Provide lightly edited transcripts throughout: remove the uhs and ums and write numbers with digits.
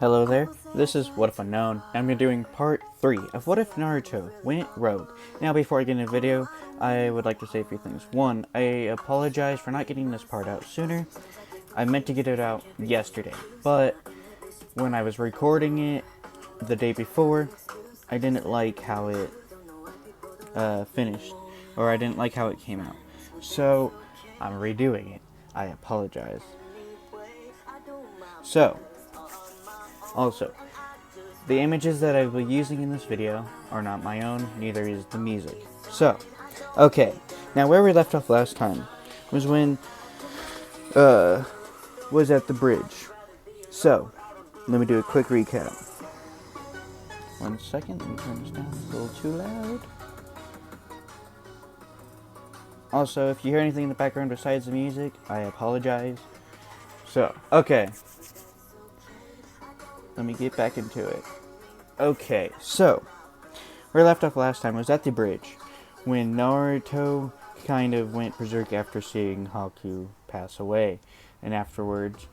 Hello there, this is What If Unknown, and I'm doing part 3 of What If Naruto Went Rogue. Now before I get into the video, I would like to say a few things. One, I apologize for not getting this part out sooner. I meant to get it out yesterday, but when I was recording it the day before, I didn't like how it finished, or I didn't like how it came out. So, I'm redoing it. I apologize. So, also, the images that I will be using in this video are not my own, neither is the music. So, okay, now where we left off last time was when, was at the bridge. So, let me do a quick recap. 1 second, let me turn this down, it's a little too loud. Also, if you hear anything in the background besides the music, I apologize. So, okay. Let me get back into it. Okay, so, where I left off last time was at the bridge, when Naruto kind of went berserk after seeing Haku pass away. And afterwards,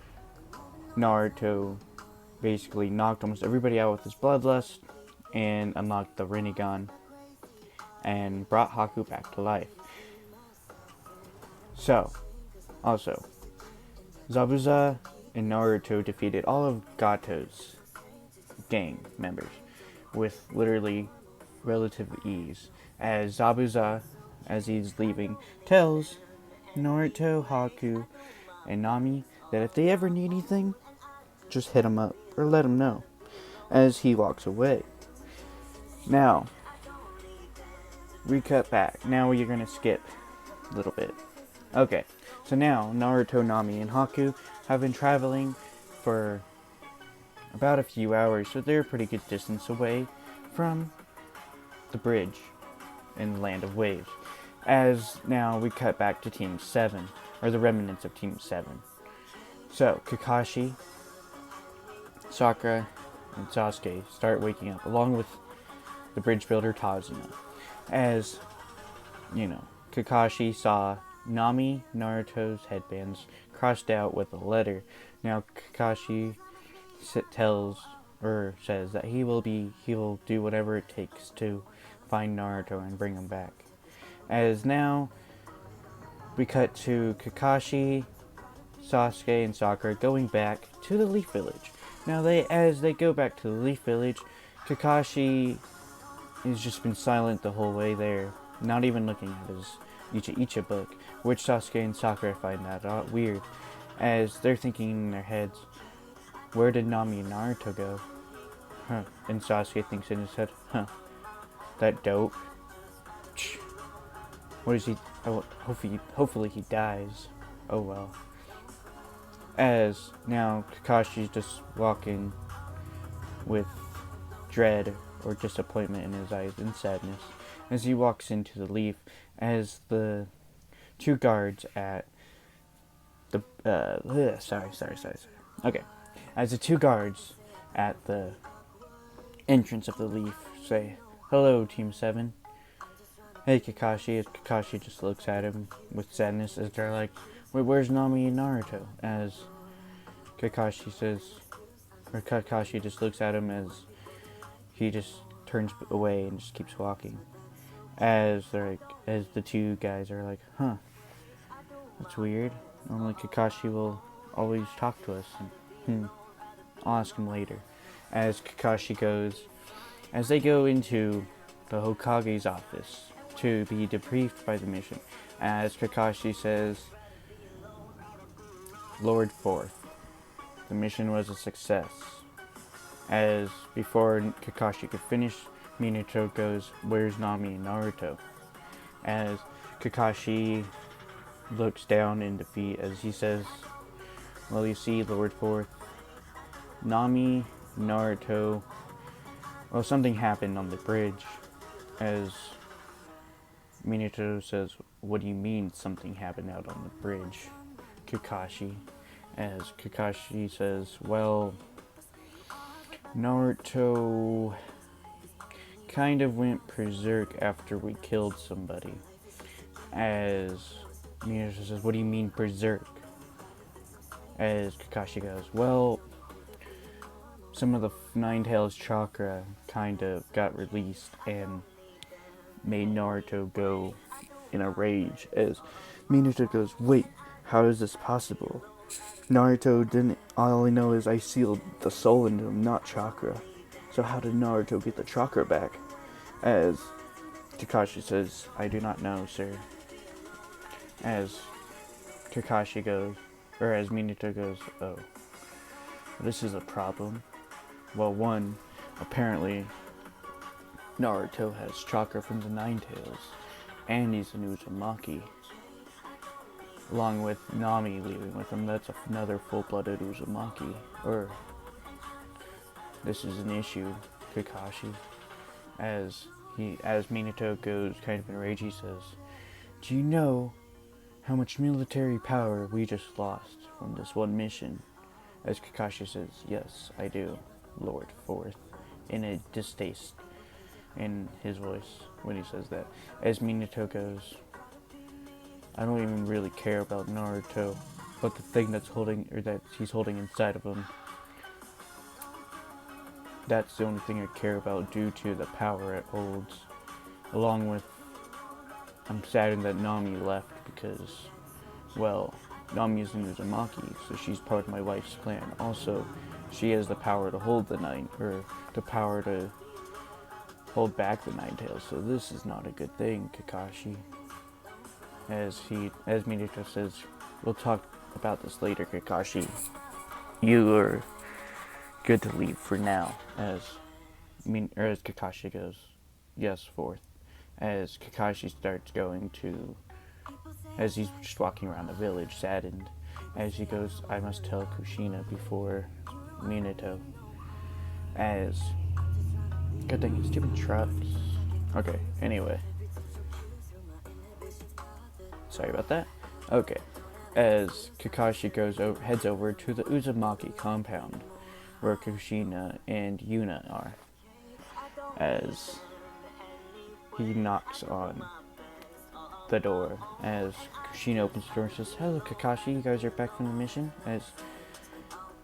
Naruto basically knocked almost everybody out with his bloodlust, and unlocked the Rinnegan, and brought Haku back to life. So, also, Zabuza and Naruto defeated all of Gato's gang members with literally relative ease, as Zabuza, as he's leaving, tells Naruto, Haku, and Nami that if they ever need anything, just hit him up or let him know, as he walks away. Now, we cut back. Now you're gonna skip a little bit. Okay, so now Naruto, Nami, and Haku have been traveling for about a few hours, so they're a pretty good distance away from the bridge in the Land of Waves. As now we cut back to Team 7, or the remnants of Team 7. So, Kakashi, Sakura, and Sasuke start waking up, along with the bridge builder Tazuna. As, you know, Kakashi saw Nami Naruto's headbands crossed out with a letter. Now Kakashi says that he will do whatever it takes to find Naruto and bring him back. As now we cut to Kakashi, Sasuke, and Sakura going back to the Leaf Village. Now as they go back to the Leaf Village, Kakashi has just been silent the whole way there, not even looking at his Icha book, which Sasuke and Sakura find that weird, as they're thinking in their heads, where did Nami and Naruto go? Huh. And Sasuke thinks in his head, huh, that dope. What is he? Oh, hopefully he dies. Oh well. As now Kakashi's just walking with dread or disappointment in his eyes and sadness as he walks into the leaf, as the two guards at the okay, as the two guards at the entrance of the leaf say, "Hello, Team 7. Hey, Kakashi." As Kakashi just looks at him with sadness, as they're like, "Wait, where's Nami and Naruto?" As Kakashi just looks at him as he just turns away and just keeps walking. As the two guys are like, huh, that's weird. Normally Kakashi will always talk to us. And, I'll ask him later. As they go into the Hokage's office to be debriefed by the mission. As Kakashi says, Lord Fourth, the mission was a success. As before Kakashi could finish, Minato goes, "Where's Nami and Naruto?" As Kakashi looks down in defeat as he says, "Well, you see, Lord Fourth, Nami, Naruto, well, something happened on the bridge." As Minato says, "What do you mean something happened out on the bridge, Kakashi?" As Kakashi says, "Well, Naruto kind of went berserk after we killed somebody." As Minato says, "What do you mean berserk?" As Kakashi goes, "Well, some of the Nine Tails chakra kind of got released and made Naruto go in a rage as Minato goes, wait, how is this possible? Naruto didn't, all I know is I sealed the soul into him, not chakra. So how did Naruto get the chakra back? As Kakashi says, I do not know, sir. As Kakashi goes, or as Minato goes, oh, this is a problem. Well, one, apparently Naruto has chakra from the Nine Tails, and he's an Uzumaki. Along with Nami leaving with him, that's another full-blooded Uzumaki. Or, this is an issue, Kakashi. As Minato goes kind of enraged, he says, do you know how much military power we just lost from this one mission? As Kakashi says, yes, I do, Lord Fourth, in a distaste in his voice when he says that. As Minato goes, I don't even really care about Naruto, but the thing that he's holding inside of him, that's the only thing I care about due to the power it holds. Along with, I'm saddened that Nami left because, well, Nami is an Uzumaki, so she's part of my wife's clan. Also, she has the power to hold the power to hold back the Nine Tails, so this is not a good thing, Kakashi. As Minato says, we'll talk about this later, Kakashi. You are good to leave for now. As Kakashi goes, yes, Fourth. As Kakashi starts as he's just walking around the village, saddened. As he goes, I must tell Kushina before Minato. As, good thing, stupid trucks. Okay, anyway. Sorry about that. Okay. As Kakashi heads over to the Uzumaki compound, where Kushina and Yuna are. As he knocks on the door. As Kushina opens the door and says, hello Kakashi, you guys are back from the mission? As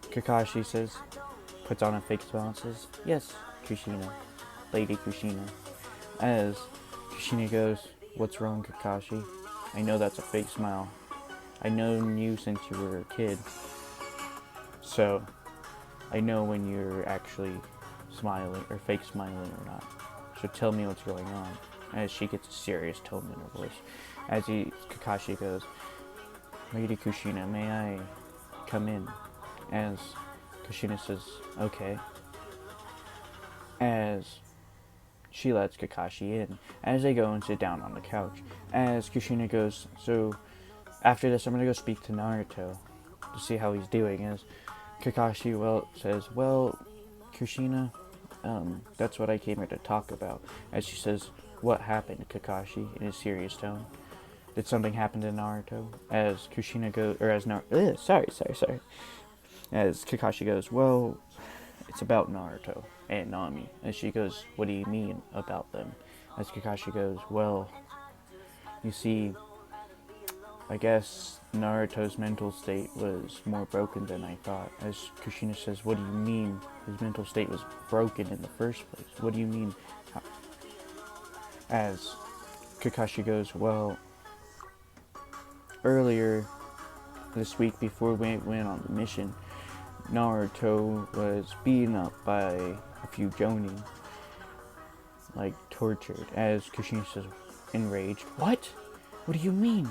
Kakashi puts on a fake smile and says, yes, Kushina, Lady Kushina. As Kushina goes, what's wrong, Kakashi? I know that's a fake smile. I've known you since you were a kid. So, I know when you're actually smiling, or fake smiling or not. So tell me what's going on. As she gets a serious tone in her voice. As Kakashi goes, Lady Kushina, may I come in? As Kushina says, okay. As she lets Kakashi in. As they go and sit down on the couch. As Kushina goes, so after this I'm going to go speak to Naruto to see how he's doing. As Kakashi says, Kushina, that's what I came here to talk about. As she says, what happened, Kakashi, in a serious tone. Did something happen to Naruto? As Kushina goes, or as sorry. As Kakashi goes, well, it's about Naruto and Nami. As she goes, what do you mean about them? As Kakashi goes, well, you see, I guess Naruto's mental state was more broken than I thought. As Kushina says, what do you mean his mental state was broken in the first place? What do you mean? As Kakashi goes, well, earlier this week before we went on the mission, Naruto was beaten up by a few Jonin, like tortured. As Kushina says, enraged, what? What do you mean?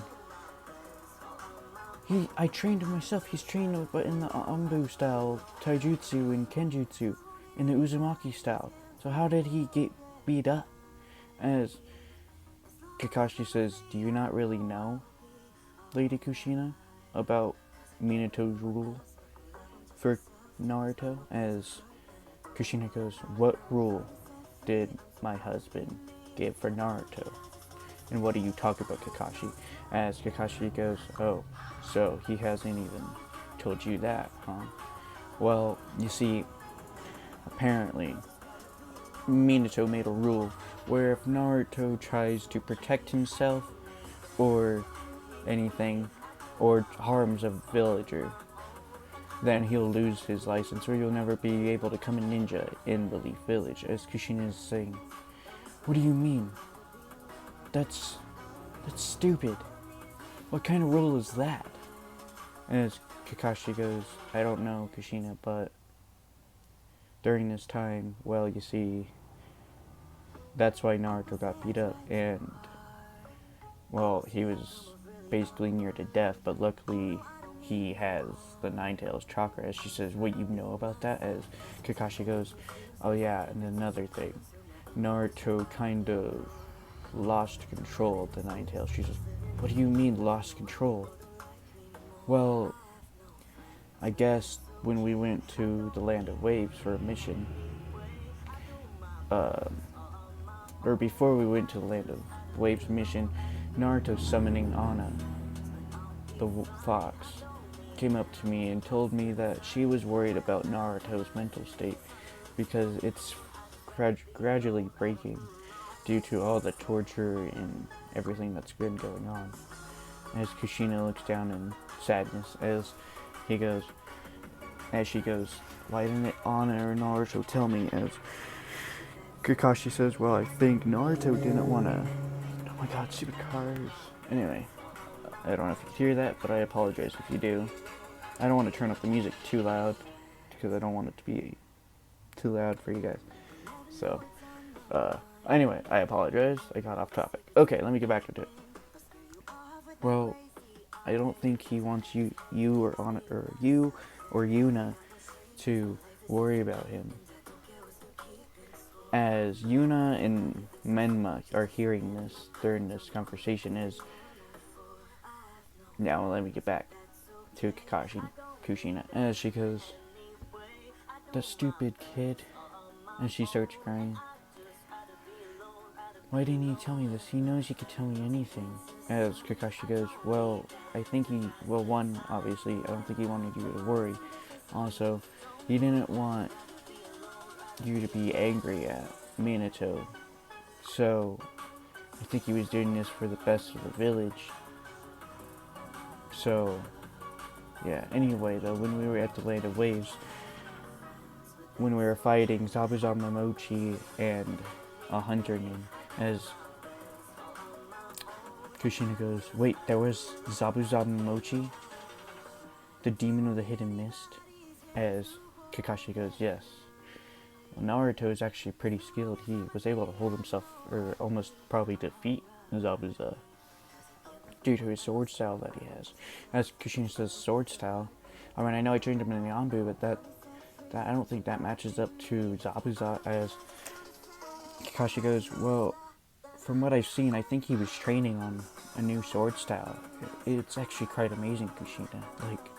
I trained him myself. He's trained in the Ambu style, Taijutsu and Kenjutsu, in the Uzumaki style. So how did he get beat up? As Kakashi says, do you not really know, Lady Kushina, about Minato's rule for Naruto? As Kushina goes, what rule did my husband give for Naruto? And what are you talking about, Kakashi? As Kakashi goes, oh, so he hasn't even told you that, huh? Well, you see, apparently, Minato made a rule where if Naruto tries to protect himself or anything, or harms a villager, then he'll lose his license, or you'll never be able to become a ninja in the Leaf Village. As Kushina is saying, what do you mean? That's stupid. What kind of rule is that? And as Kakashi goes, I don't know, Kushina, but during this time, well, you see, that's why Naruto got beat up, and, well, he was basically near to death, but luckily he has the Nine Tails chakra. As she says, what, you know about that? As Kakashi goes, oh yeah, and another thing, Naruto kind of lost control of the Nine Tails. She says, what do you mean lost control? Well, I guess when we went to the Land of Waves for a mission, or before we went to the Land of Waves mission, Naruto summoning Anna, the fox, came up to me and told me that she was worried about Naruto's mental state because it's gradually breaking due to all the torture and everything that's been going on. As Kushina looks down in sadness as she goes, why didn't Anna or Naruto tell me? As Kakashi says, well, I think Naruto didn't want to. Oh my god, stupid cars. Anyway, I don't know if you hear that, but I apologize if you do. I don't want to turn up the music too loud because I don't want it to be too loud for you guys. So, anyway, I apologize. I got off topic. Okay, let me get back into it. Well, I don't think he wants you or Yuna to worry about him. As Yuna and Menma are hearing this during this conversation is... Now let me get back to Kushina. As she goes, the stupid kid. And she starts crying. Why didn't he tell me this? He knows he could tell me anything. As Kakashi goes, well, one, obviously, I don't think he wanted you to worry. Also, he didn't want you to be angry at Minato. So, I think he was doing this for the best of the village. So, yeah. Anyway, though, when we were at the Land of Waves, when we were fighting Zabuza Momochi and a Hunterman, as Kushina goes, wait, there was Zabuza Momochi? The demon of the hidden mist? As Kakashi goes, yes. Well, Naruto is actually pretty skilled. He was able to hold himself, or almost probably defeat Zabuza, due to his sword style that he has. As Kushina says, sword style. I mean, I know I trained him in the Anbu, but that I don't think that matches up to Zabuza. As Kakashi goes, well, from what I've seen, I think he was training on a new sword style. It's actually quite amazing, Kushina. Like,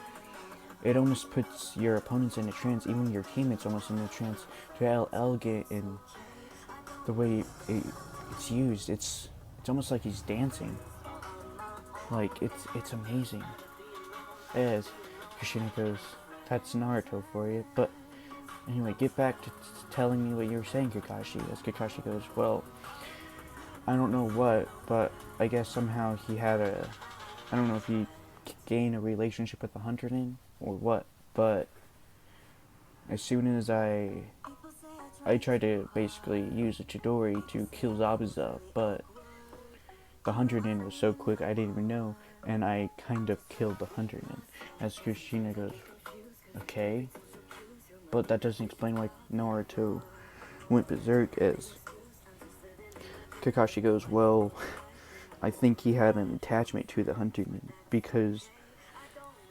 it almost puts your opponents in a trance, even your teammates almost in a trance. To how elegant in the way it's used, it's almost like he's dancing. Like, it's amazing. As Kushina goes, that's Naruto for you. But anyway, get back to telling me what you were saying, Kakashi. As Kakashi goes, well, I don't know what, but I guess somehow he had I don't know if he gained a relationship with the Hunterman or what, but as soon as I tried to basically use a Chidori to kill Zabuza, but the Hunterman was so quick I didn't even know, and I kind of killed the Hunterman. As Kushina goes, okay, but that doesn't explain why Naruto went berserk. As Kakashi goes, well, I think he had an attachment to the Hunterman, because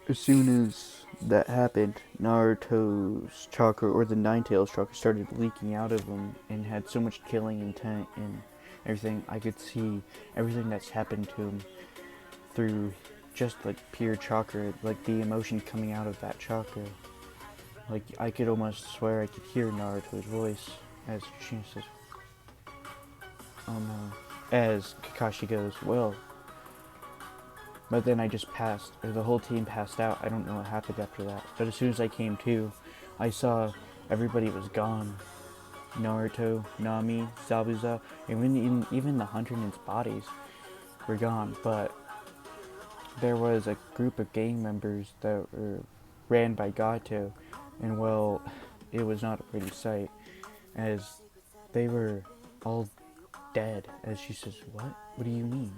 as soon as that happened, Naruto's chakra, or the Nine Tails chakra, started leaking out of him and had so much killing intent and everything. I could see everything that's happened to him through just like pure chakra, like the emotion coming out of that chakra. Like, I could almost swear I could hear Naruto's voice as Kushina says, oh no. As Kakashi goes, well, but then I just passed, or the whole team passed out. I don't know what happened after that. But as soon as I came to, I saw everybody was gone. Naruto, Nami, Zabuza, even the Hunterman's bodies were gone. But there was a group of gang members that were ran by Gato, and well, it was not a pretty sight, as they were all dead. As she says, "What? What do you mean?"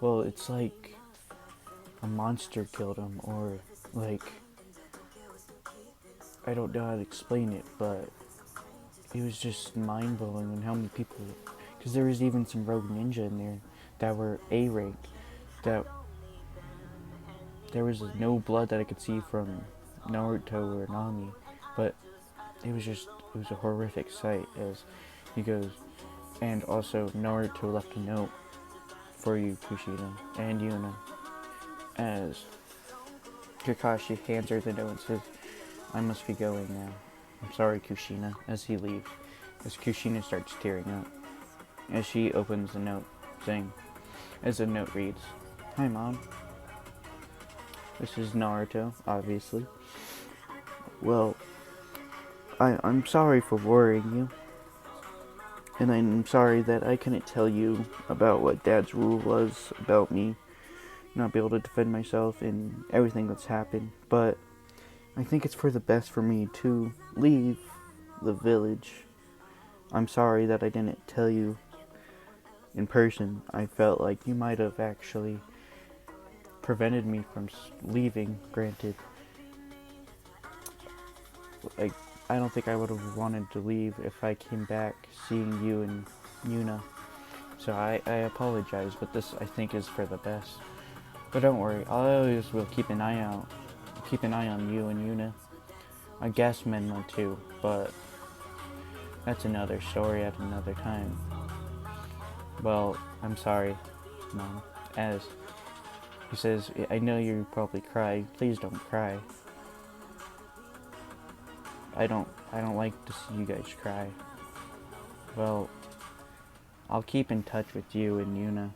Well, it's like a monster killed them, or like, I don't know how to explain it, but it was just mind-blowing on how many people, because there was even some rogue ninja in there that were A rank, that there was no blood that I could see from Naruto or Nami, but it was a horrific sight. As he goes, and also Naruto left a note for you, Kushina, and Yuna, as Kakashi hands her the note and says, "I must be going now. I'm sorry, Kushina," as he leaves, as Kushina starts tearing up, as she opens the note, saying, as the note reads, "Hi, Mom. This is Naruto, obviously. Well, I'm sorry for worrying you, and I'm sorry that I couldn't tell you about what Dad's rule was about me not be able to defend myself and everything that's happened, but I think it's for the best for me to leave the village. I'm sorry that I didn't tell you in person. I felt like you might have actually prevented me from leaving, granted. Like, I don't think I would have wanted to leave if I came back seeing you and Yuna. So I apologize, but this, I think, is for the best. But don't worry, I always will keep an eye on you and Yuna. I guess Menma too, but that's another story at another time. Well, I'm sorry, Mom." As he says, "I know you probably cry. Please don't cry. I don't like to see you guys cry. Well, I'll keep in touch with you and Yuna.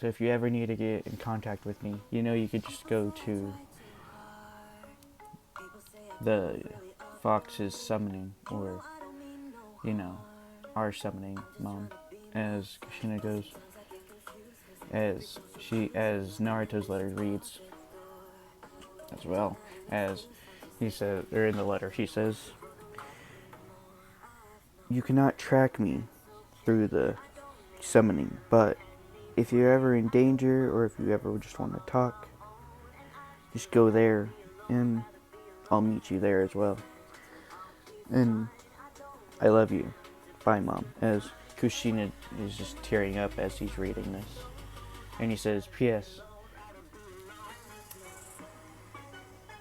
So if you ever need to get in contact with me, you could just go to the Fox's summoning, or, our summoning, Mom." As Kushina goes, as Naruto's letter reads, as well, as he says, or in the letter, he says, "You cannot track me through the summoning, but if you're ever in danger, or if you ever just want to talk, just go there, and I'll meet you there as well. And I love you. Bye, Mom." As Kushina is just tearing up as he's reading this. And he says, "P.S.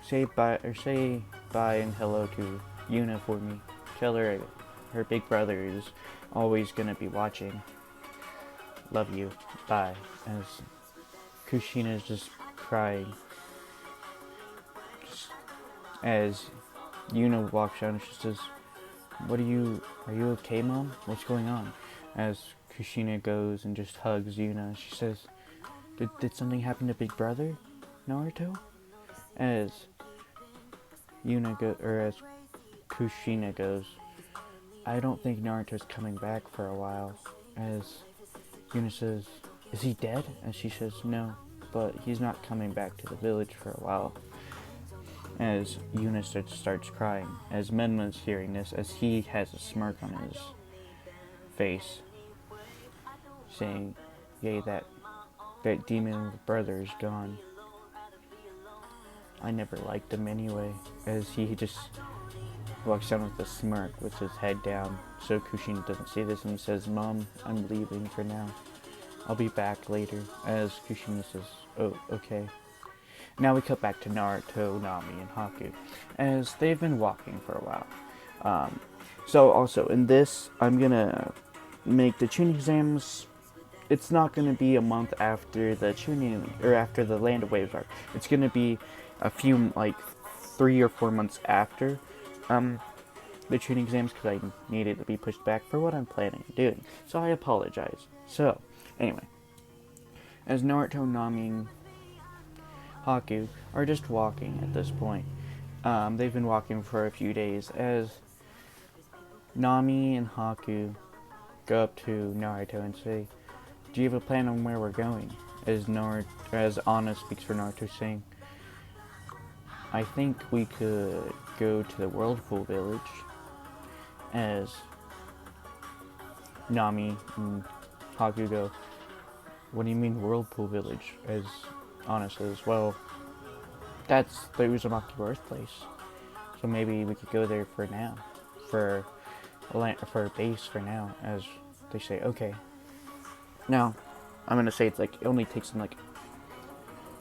Say bye and hello to Yuna for me. Tell her her big brother is always gonna be watching. Love you. Bye." As Kushina is just crying. As Yuna walks down and she says, are you okay, Mom? What's going on?" As Kushina goes and just hugs Yuna, she says, Did something happen to Big Brother, Naruto?" As as Kushina goes, "I don't think Naruto's coming back for a while." As Yuna says, "Is he dead?" And she says, "No, but he's not coming back to the village for a while." As Yuna starts crying, as Menma's hearing this, as he has a smirk on his face, saying, "Yay, that demon brother is gone. I never liked him anyway." As he just walks down with a smirk with his head down, so Kushina doesn't see this, and he says, "Mom, I'm leaving for now. I'll be back later." As Kushina says, "Oh, okay." Now we cut back to Naruto, Nami, and Haku, as they've been walking for a while. So also in this, I'm gonna make the tuning exams. It's not gonna be a month after the tuning, or after the Land of Waves arc. It's gonna be a few, like 3 or 4 months after the tuning exams, because I needed to be pushed back for what I'm planning on doing. So I apologize. So anyway, as Naruto, Nami, and Haku are just walking at this point. They've been walking for a few days, as Nami and Haku go up to Naruto and say, "Do you have a plan on where we're going?" As as Anna speaks for Naruto, saying, I think we could go to the Whirlpool village, as Nami and Haku go, what do you mean Whirlpool village? As Anna says, well, that's the Uzumaki birthplace, so maybe we could go there for now, for a base for now, as they say, okay. Now, I'm gonna say it's like, it only takes them like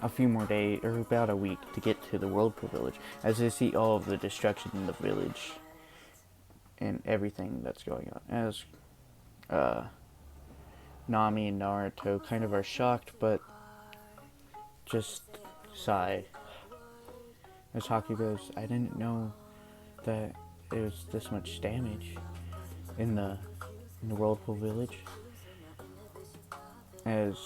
a few more days, or about a week, to get to the Whirlpool village, as they see all of the destruction in the village, and everything that's going on, as, Nami and Naruto kind of are shocked, but just sigh. As Haku goes, I didn't know that there was this much damage in the Whirlpool village. As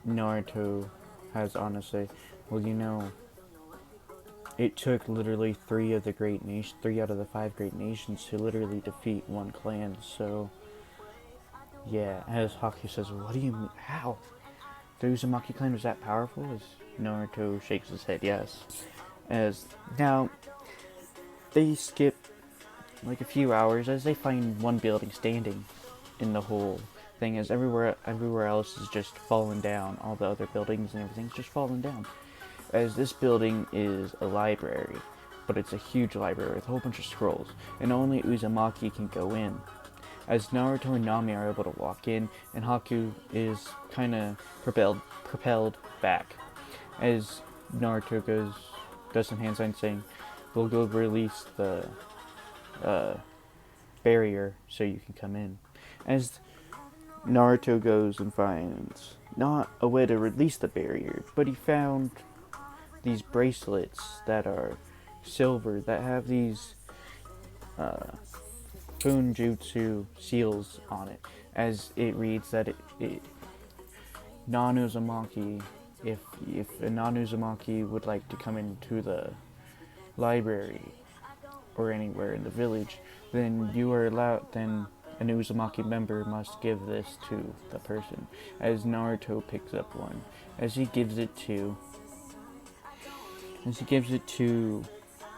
Naruto has Anna say, well, you know, it took literally three out of the 5 great nations to literally defeat one clan, so yeah. As Haku says, what do you mean, how? The Uzumaki clan was that powerful? As Naruto shakes his head, yes. As now, they skip like a few hours as they find one building standing in the whole thing, as everywhere else is just fallen down. All the other buildings and everything's just fallen down. As this building is a library, but it's a huge library with a whole bunch of scrolls, and only Uzumaki can go in. As Naruto and Nami are able to walk in, and Haku is kind of propelled back. As Naruto does some hand signs saying, we'll go release the barrier so you can come in. As Naruto goes and finds not a way to release the barrier, but he found these bracelets that are silver that have these Funjutsu seals on it, as it reads that it non-Uzumaki, if a non-Uzumaki would like to come into the library or anywhere in the village, then then an Uzumaki member must give this to the person. As Naruto picks up one, as he gives it to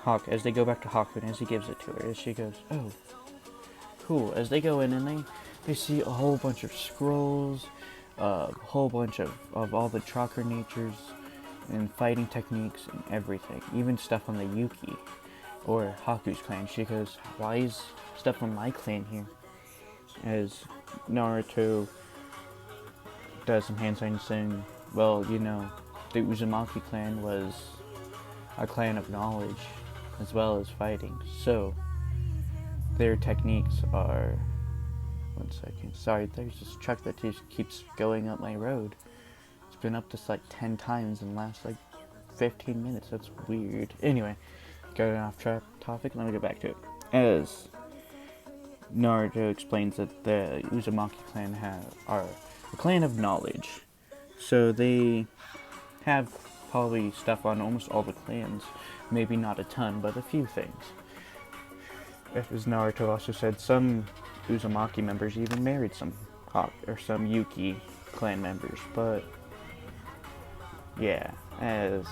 Haku, as they go back to Haku, and as he gives it to her, as she goes, oh, cool. As they go in and they see a whole bunch of scrolls, a whole bunch of all the chakra natures and fighting techniques and everything, even stuff on the Yuki or Haku's clan. She goes, why is stuff on my clan here? As Naruto does some hand signs saying, well, you know, the Uzumaki clan was a clan of knowledge as well as fighting, so their techniques are... One second. Sorry, there's this truck that just keeps going up my road. It's been up this like 10 times in the last like 15 minutes. That's weird. Anyway, going off topic, let me get back to it. As Naruto explains that the Uzumaki clan are a clan of knowledge. So they have probably stuff on almost all the clans. Maybe not a ton, but a few things. As Naruto also said, some Uzumaki members even married some Yuki clan members, but yeah, as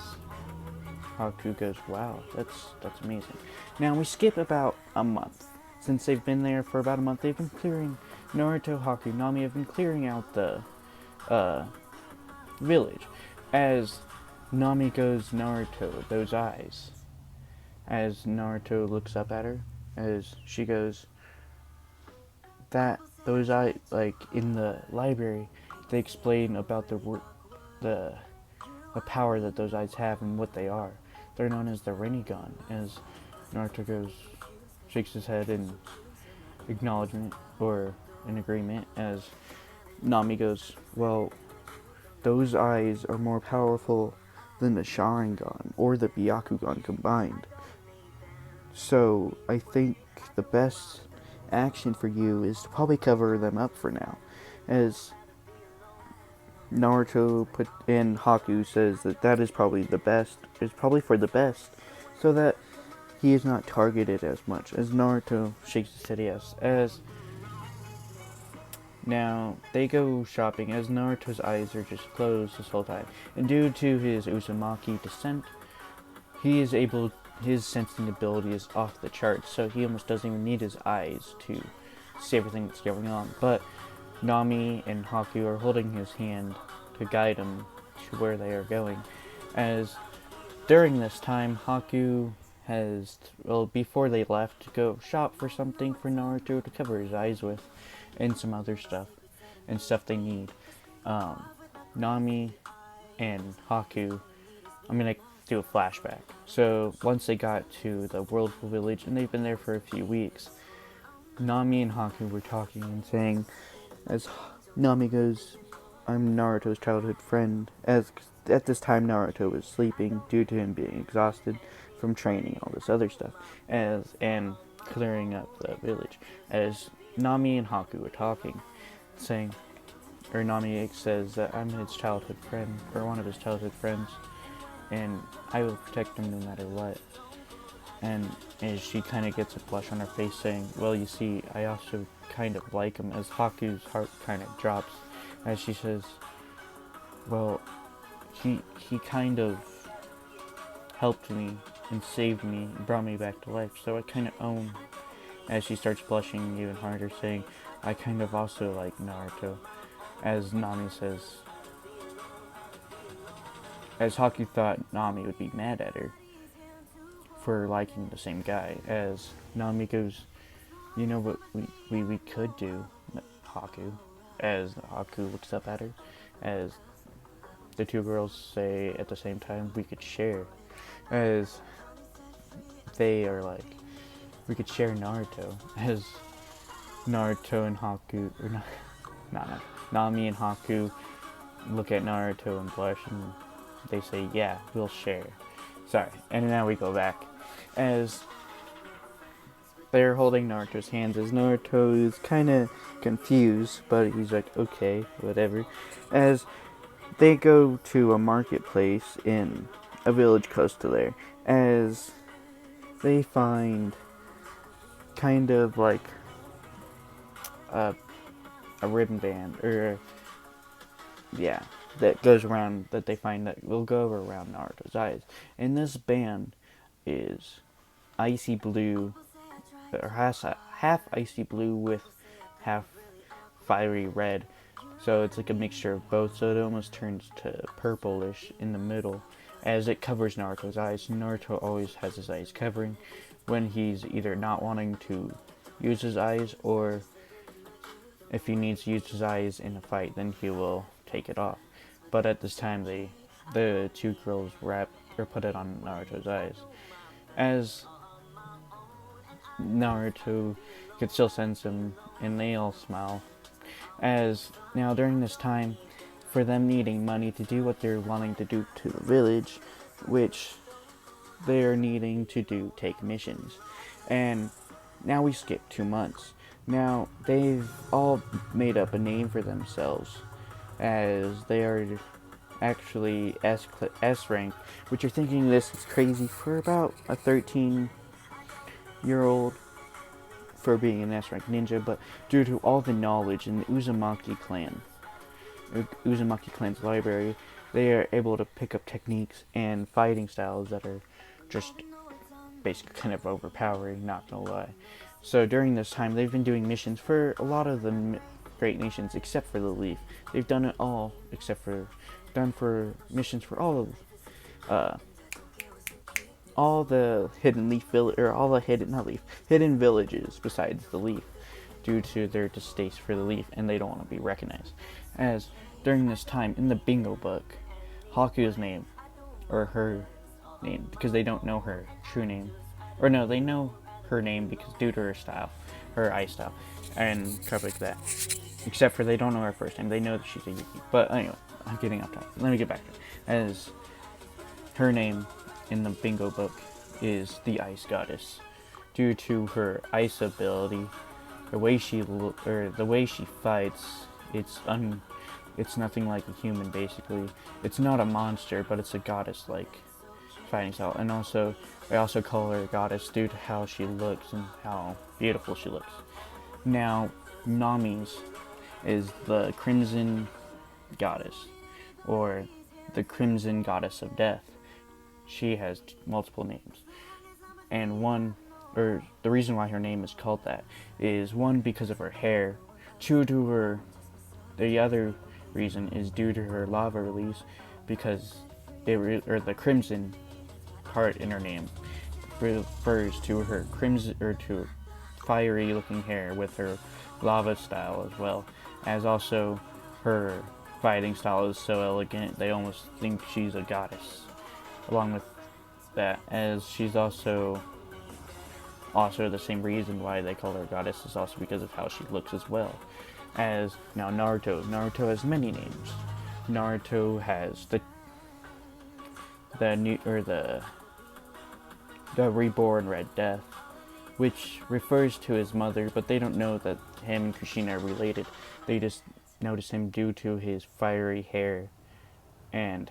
Haku goes, wow, that's amazing. Now we skip about a month. Since they've been there for about a month, they've been clearing, Naruto, Haku, Nami have been clearing out the village. As Nami goes, Naruto, those eyes. As Naruto looks up at her, as she goes, that those eyes, like in the library, they explain about the power that those eyes have and what they are. They're known as the Rinnegan. As Naruto goes, shakes his head in acknowledgement or in agreement. As Nami goes, well, those eyes are more powerful than the Sharingan or the Byakugan combined. So I think the best action for you is to probably cover them up for now. As Naruto and Haku says that is probably the best, is probably for the best, so that he is not targeted as much. As Naruto shakes his head yes. As Now, they go shopping as Naruto's eyes are just closed this whole time. And due to his Uzumaki descent, he is able, his sensing ability is off the charts, so he almost doesn't even need his eyes to see everything that's going on. But Nami and Haku are holding his hand to guide him to where they are going. As during this time, Haku has, well, before they left, to go shop for something for Naruto to cover his eyes with, and some other stuff, and stuff they need. Nami and Haku, I'm gonna do a flashback. So, once they got to the Whirlpool village, and they've been there for a few weeks, Nami and Haku were talking and saying, as Nami goes, I'm Naruto's childhood friend, as at this time Naruto was sleeping due to him being exhausted from training, all this other stuff, and clearing up the village. As Nami and Haku were talking, saying, or Nami says that I'm his childhood friend, or one of his childhood friends, and I will protect him no matter what. And as she kind of gets a blush on her face saying, well, you see, I also kind of like him, as Haku's heart kind of drops as she says, well, he kind of helped me and saved me and brought me back to life, so I kind of own, as she starts blushing even harder, saying, I kind of also like Naruto, as Nami says, as Haku thought Nami would be mad at her for liking the same guy, as Nami goes, you know what we could do, Haku, as Haku looks up at her, as the two girls say at the same time, we could share, as they are like, we could share Naruto, as Naruto and Haku, or Nami and Haku look at Naruto and blush, and they say, yeah, we'll share. Sorry, and now we go back, as they're holding Naruto's hands, as Naruto is kind of confused, but he's like, okay, whatever, as they go to a marketplace in a village close to there, as they find kind of like a ribbon band, or yeah, that goes around, that they find that will go around Naruto's eyes. And this band is icy blue, or has a half icy blue with half fiery red. So it's like a mixture of both, so it almost turns to purplish in the middle as it covers Naruto's eyes. Naruto always has his eyes covering when he's either not wanting to use his eyes, or if he needs to use his eyes in a fight, then he will take it off. But at this time, the two girls wrap or put it on Naruto's eyes, as Naruto could still sense him, and they all smile. As now during this time, for them needing money to do what they're wanting to do to the village, which they're needing to do, take missions. And now we skip 2 months. Now they've all made up a name for themselves, as they are actually S rank, which you're thinking this is crazy for about a 13-year-old for being an S rank ninja, but due to all the knowledge in the Uzumaki clan's library, they are able to pick up techniques and fighting styles that are just basically kind of overpowering, not gonna lie. So during this time, they've been doing missions for a lot of the great nations, except for the Leaf. They've done it all, except for missions for all the hidden leaf village, or all the hidden villages besides the Leaf, due to their distaste for the Leaf, and they don't want to be recognized. As during this time in the bingo book, Haku's name, or her name, because they don't know her true name, or no, they know her name because due to her style, her eye style, and stuff like that. Except for they don't know her first name. They know that she's a Yuki. But anyway, I'm getting off topic. Let me get back to it. As her name in the bingo book is the Ice Goddess, due to her ice ability, the way she fights. It's nothing like a human. Basically, it's not a monster, but it's a goddess-like fighting style. And also, I also call her a goddess due to how she looks and how beautiful she looks. Now, Nami's is the Crimson Goddess, or the Crimson Goddess of Death. She has multiple names, and the reason why her name is called that is one, because of her hair, the other reason is due to her lava release, because the crimson part in her name refers to her crimson, or to fiery looking hair with her lava style, as well as also her fighting style is so elegant they almost think she's a goddess. Along with that, as she's also the same reason why they call her goddess is also because of how she looks as well. As now Naruto has many names. Naruto has the reborn Red Death, which refers to his mother, but they don't know that him and Kushina are related. They just notice him due to his fiery hair and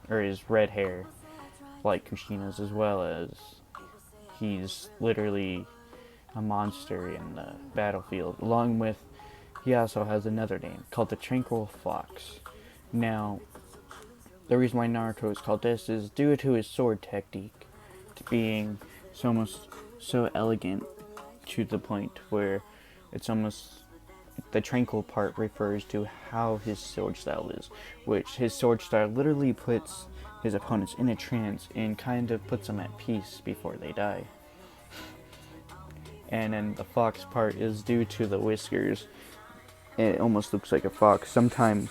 his red hair, like Kushina's, as well as he's literally a monster in the battlefield. Along with, he also has another name called the Tranquil Fox. Now, the reason why Naruto is called this is due to his sword technique, to being so elegant to the point where it's almost, the tranquil part refers to how his sword style is, which his sword style literally puts his opponents in a trance and kind of puts them at peace before they die. And then the fox part is due to the whiskers. It almost looks like a fox. Sometimes,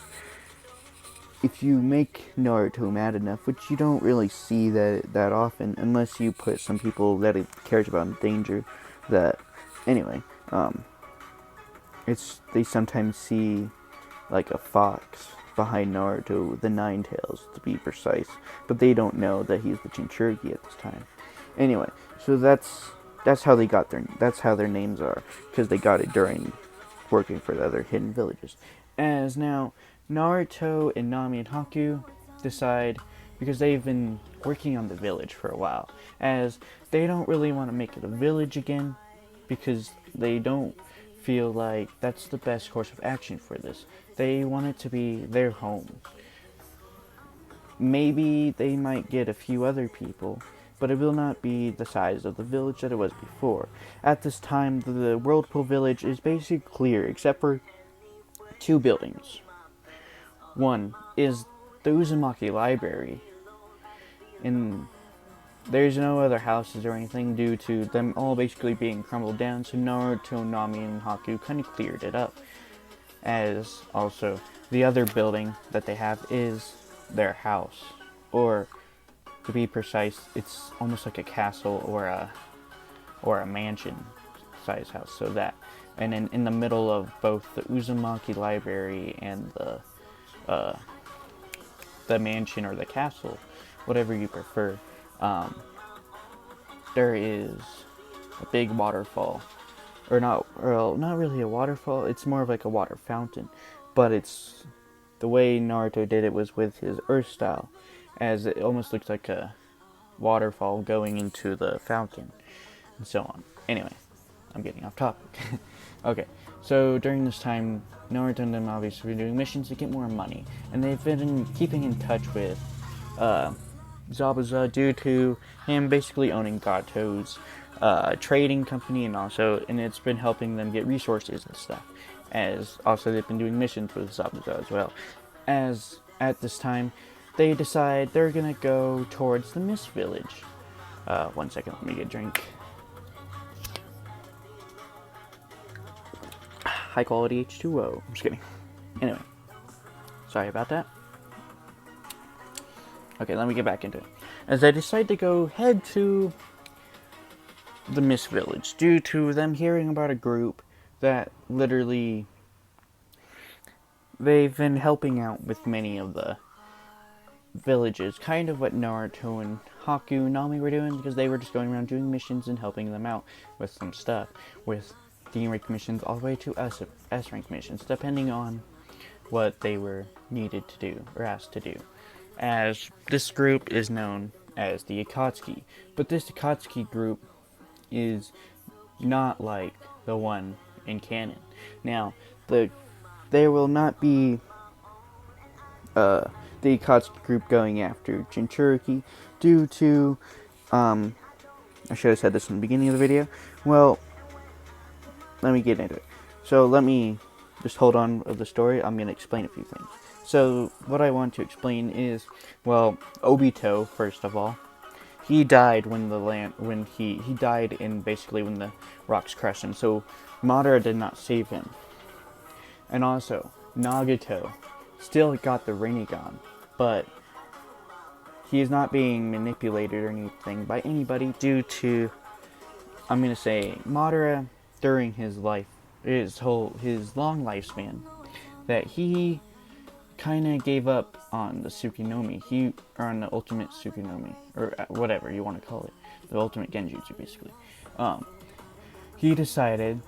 if you make Naruto mad enough, which you don't really see that often, unless you put some people that it cares about in danger, they sometimes see like a fox behind Naruto, the Nine Tails to be precise, but they don't know that he's the Jinchuriki at this time. Anyway, so that's how their names are, because they got it during working for the other hidden villages. As now, Naruto and Nami and Haku decide, because they've been working on the village for a while, as they don't really want to make it a village again, because they don't feel like that's the best course of action for this. They want it to be their home. Maybe they might get a few other people, but it will not be the size of the village that it was before. At this time, the Whirlpool village is basically clear, except for two buildings. One is the Uzumaki Library, and there's no other houses or anything due to them all basically being crumbled down, so Naruto, Nami, and Haku kind of cleared it up. As also, the other building that they have is their house, or to be precise, it's almost like a castle or a mansion size house. So that, and then in the middle of both the Uzumaki Library and the mansion or the castle, whatever you prefer, there is a big waterfall, or not really a waterfall. It's more of like a water fountain, but it's the way Naruto did it was with his earth style, as it almost looks like a waterfall going into the fountain, and so on. Anyway, I'm getting off topic. Okay, so during this time, Naruto and them obviously been doing missions to get more money, and they've been keeping in touch with Zabuza due to him basically owning Gato's trading company, and it's been helping them get resources and stuff. As also they've been doing missions with Zabuza as well. As at this time, they decide they're gonna go towards the Mist Village. 1 second, let me get a drink. High quality H2O. I'm just kidding. Anyway, sorry about that. Okay, let me get back into it. As they decide to head to the Mist Village, due to them hearing about a group that literally, they've been helping out with many of the villages, kind of what Naruto and Haku and Nami were doing, because they were just going around doing missions and helping them out with some stuff, with D-rank missions all the way to S-rank missions, depending on what they were needed to do, or asked to do. As this group is known as the Akatsuki, but this Akatsuki group is not like the one in canon. Now, the there will not be the Akatsuki group going after Jinchuriki due to I should have said this in the beginning of the video. Well, let me get into it. So let me just hold on of the story. I'm going to explain a few things. So what I want to explain is, well, Obito, first of all, he died when he died in basically when the rocks crushed him. So Madara did not save him. And also, Nagato still got the Rinnegan, but he is not being manipulated or anything by anybody due to, I'm going to say, Madara during his life, his long lifespan, that he kind of gave up on the Tsukunomi, or on the ultimate Tsukunomi, or whatever you want to call it, the ultimate Genjutsu, basically. He decided,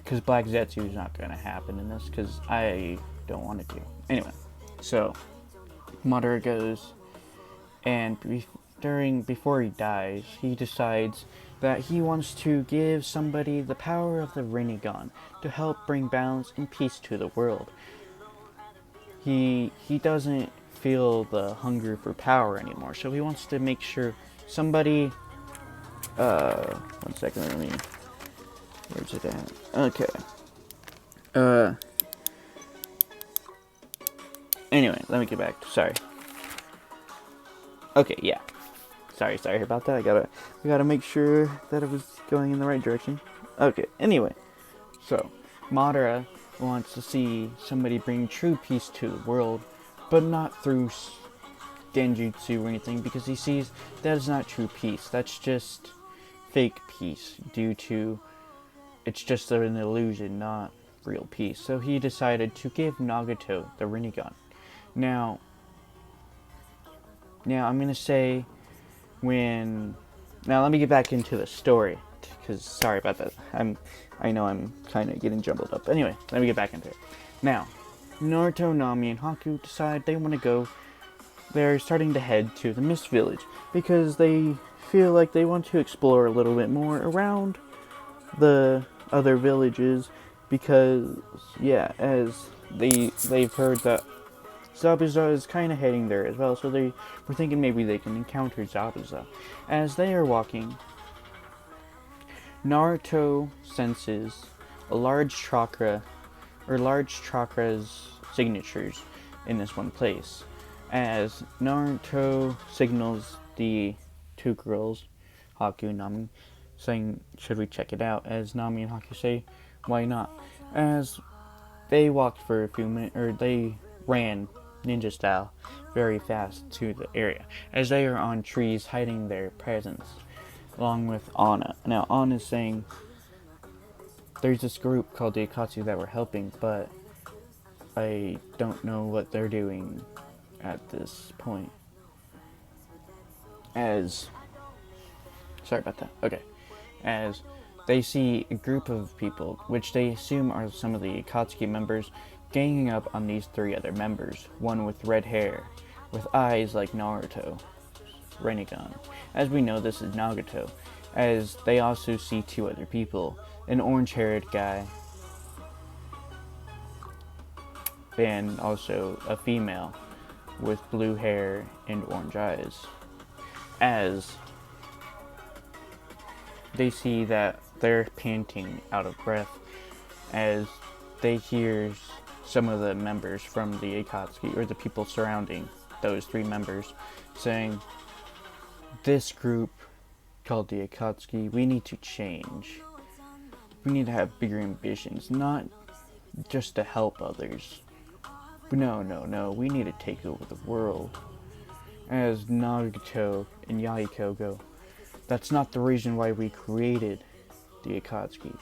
because Black Zetsu is not going to happen in this, because I don't want it to. Anyway, so Madara goes, and before he dies, he decides that he wants to give somebody the power of the Rinnegan to help bring balance and peace to the world. He doesn't feel the hunger for power anymore, so he wants to make sure somebody. 1 second, where's it at? Okay. Anyway, let me get back. Sorry. Okay, yeah. Sorry about that. I gotta make sure that it was going in the right direction. Okay, anyway. So, Madara wants to see somebody bring true peace to the world, but not through genjutsu or anything, because he sees that is not true peace. That's just fake peace, due to it's just an illusion, not real peace. So he decided to give Nagato the Rinnegan. Now I'm gonna say now let me get back into the story, because sorry about that. I know I'm kind of getting jumbled up. Anyway, let me get back into it. Now, Naruto, Nami, and Haku decide they want to go. They're starting to head to the Mist Village because they feel like they want to explore a little bit more around the other villages, because as they've heard that Zabuza is kind of heading there as well, so they were thinking maybe they can encounter Zabuza. As they are walking, Naruto senses a large chakras signatures in this one place. As Naruto signals the two girls, Haku and Nami, saying, should we check it out? As Nami and Haku say, why not? As they walked for a few minutes, or they ran ninja style very fast to the area, as they are on trees hiding their presence, along with Anna. Now Anna is saying there's this group called the Akatsuki that we're helping, but I don't know what they're doing at this point. Sorry about that. Okay. As they see a group of people, which they assume are some of the Akatsuki members, ganging up on these three other members, one with red hair, with eyes like Naruto, Rinnegan. As we know, this is Nagato, as they also see two other people, an orange-haired guy, and also a female with blue hair and orange eyes. As they see that they're panting out of breath, as they hear some of the members from the Akatsuki, or the people surrounding those three members, saying, this group called the Akatsuki, we need to change. We need to have bigger ambitions, not just to help others. No, we need to take over the world. As Nagato and Yahiko go, that's not the reason why we created the Akatsuki.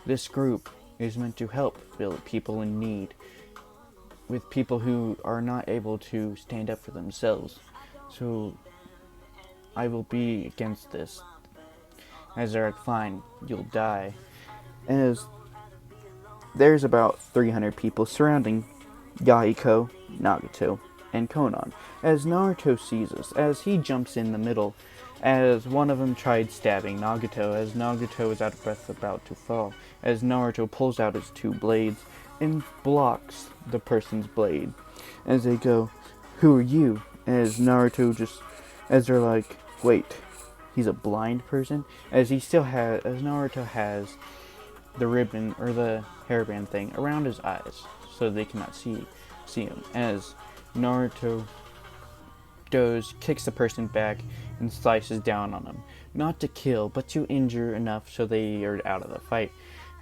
This group is meant to help build people in need, with people who are not able to stand up for themselves. So I will be against this. As they're like, fine, you'll die. As there's about 300 people surrounding Yahiko, Nagato, and Konan. As Naruto sees us, as he jumps in the middle, as one of them tried stabbing Nagato, as Nagato is out of breath about to fall, as Naruto pulls out his two blades and blocks the person's blade. As they go, "Who are you?" As Naruto as they're like, "Wait, he's a blind person?" As Naruto has the ribbon or the hairband thing around his eyes so they cannot see him. As Naruto kicks the person back and slices down on him, not to kill but to injure enough so they are out of the fight.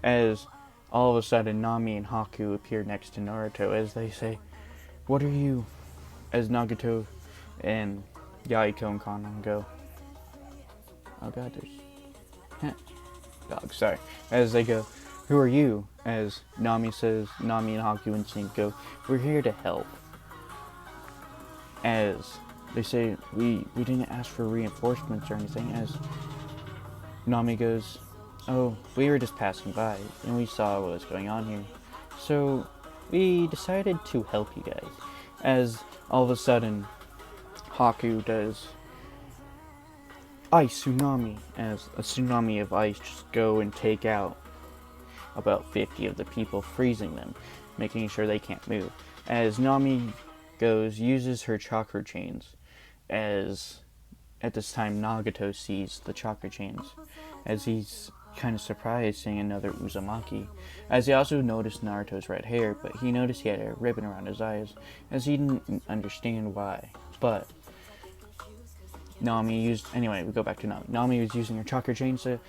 As all of a sudden Nami and Haku appear next to Naruto as they say, "What are you?" As Nagato and Yaiko and Konan go, "Oh god, there's dog, sorry." As they go, "Who are you?" As Nami and Haku and Sink go, "We're here to help." As they say, we didn't ask for reinforcements or anything. As Nami goes, "Oh, we were just passing by and we saw what was going on here. So we decided to help you guys." As all of a sudden, Haku does ice tsunami, as a tsunami of ice just go and take out about 50 of the people, freezing them, making sure they can't move. As Nami uses her chakra chains, as at this time Nagato sees the chakra chains, as he's kind of surprised seeing another Uzumaki, as he also noticed Naruto's red hair, but he noticed he had a ribbon around his eyes, as he didn't understand why. But anyway, we go back to Nami. Nami was using her chakra chains to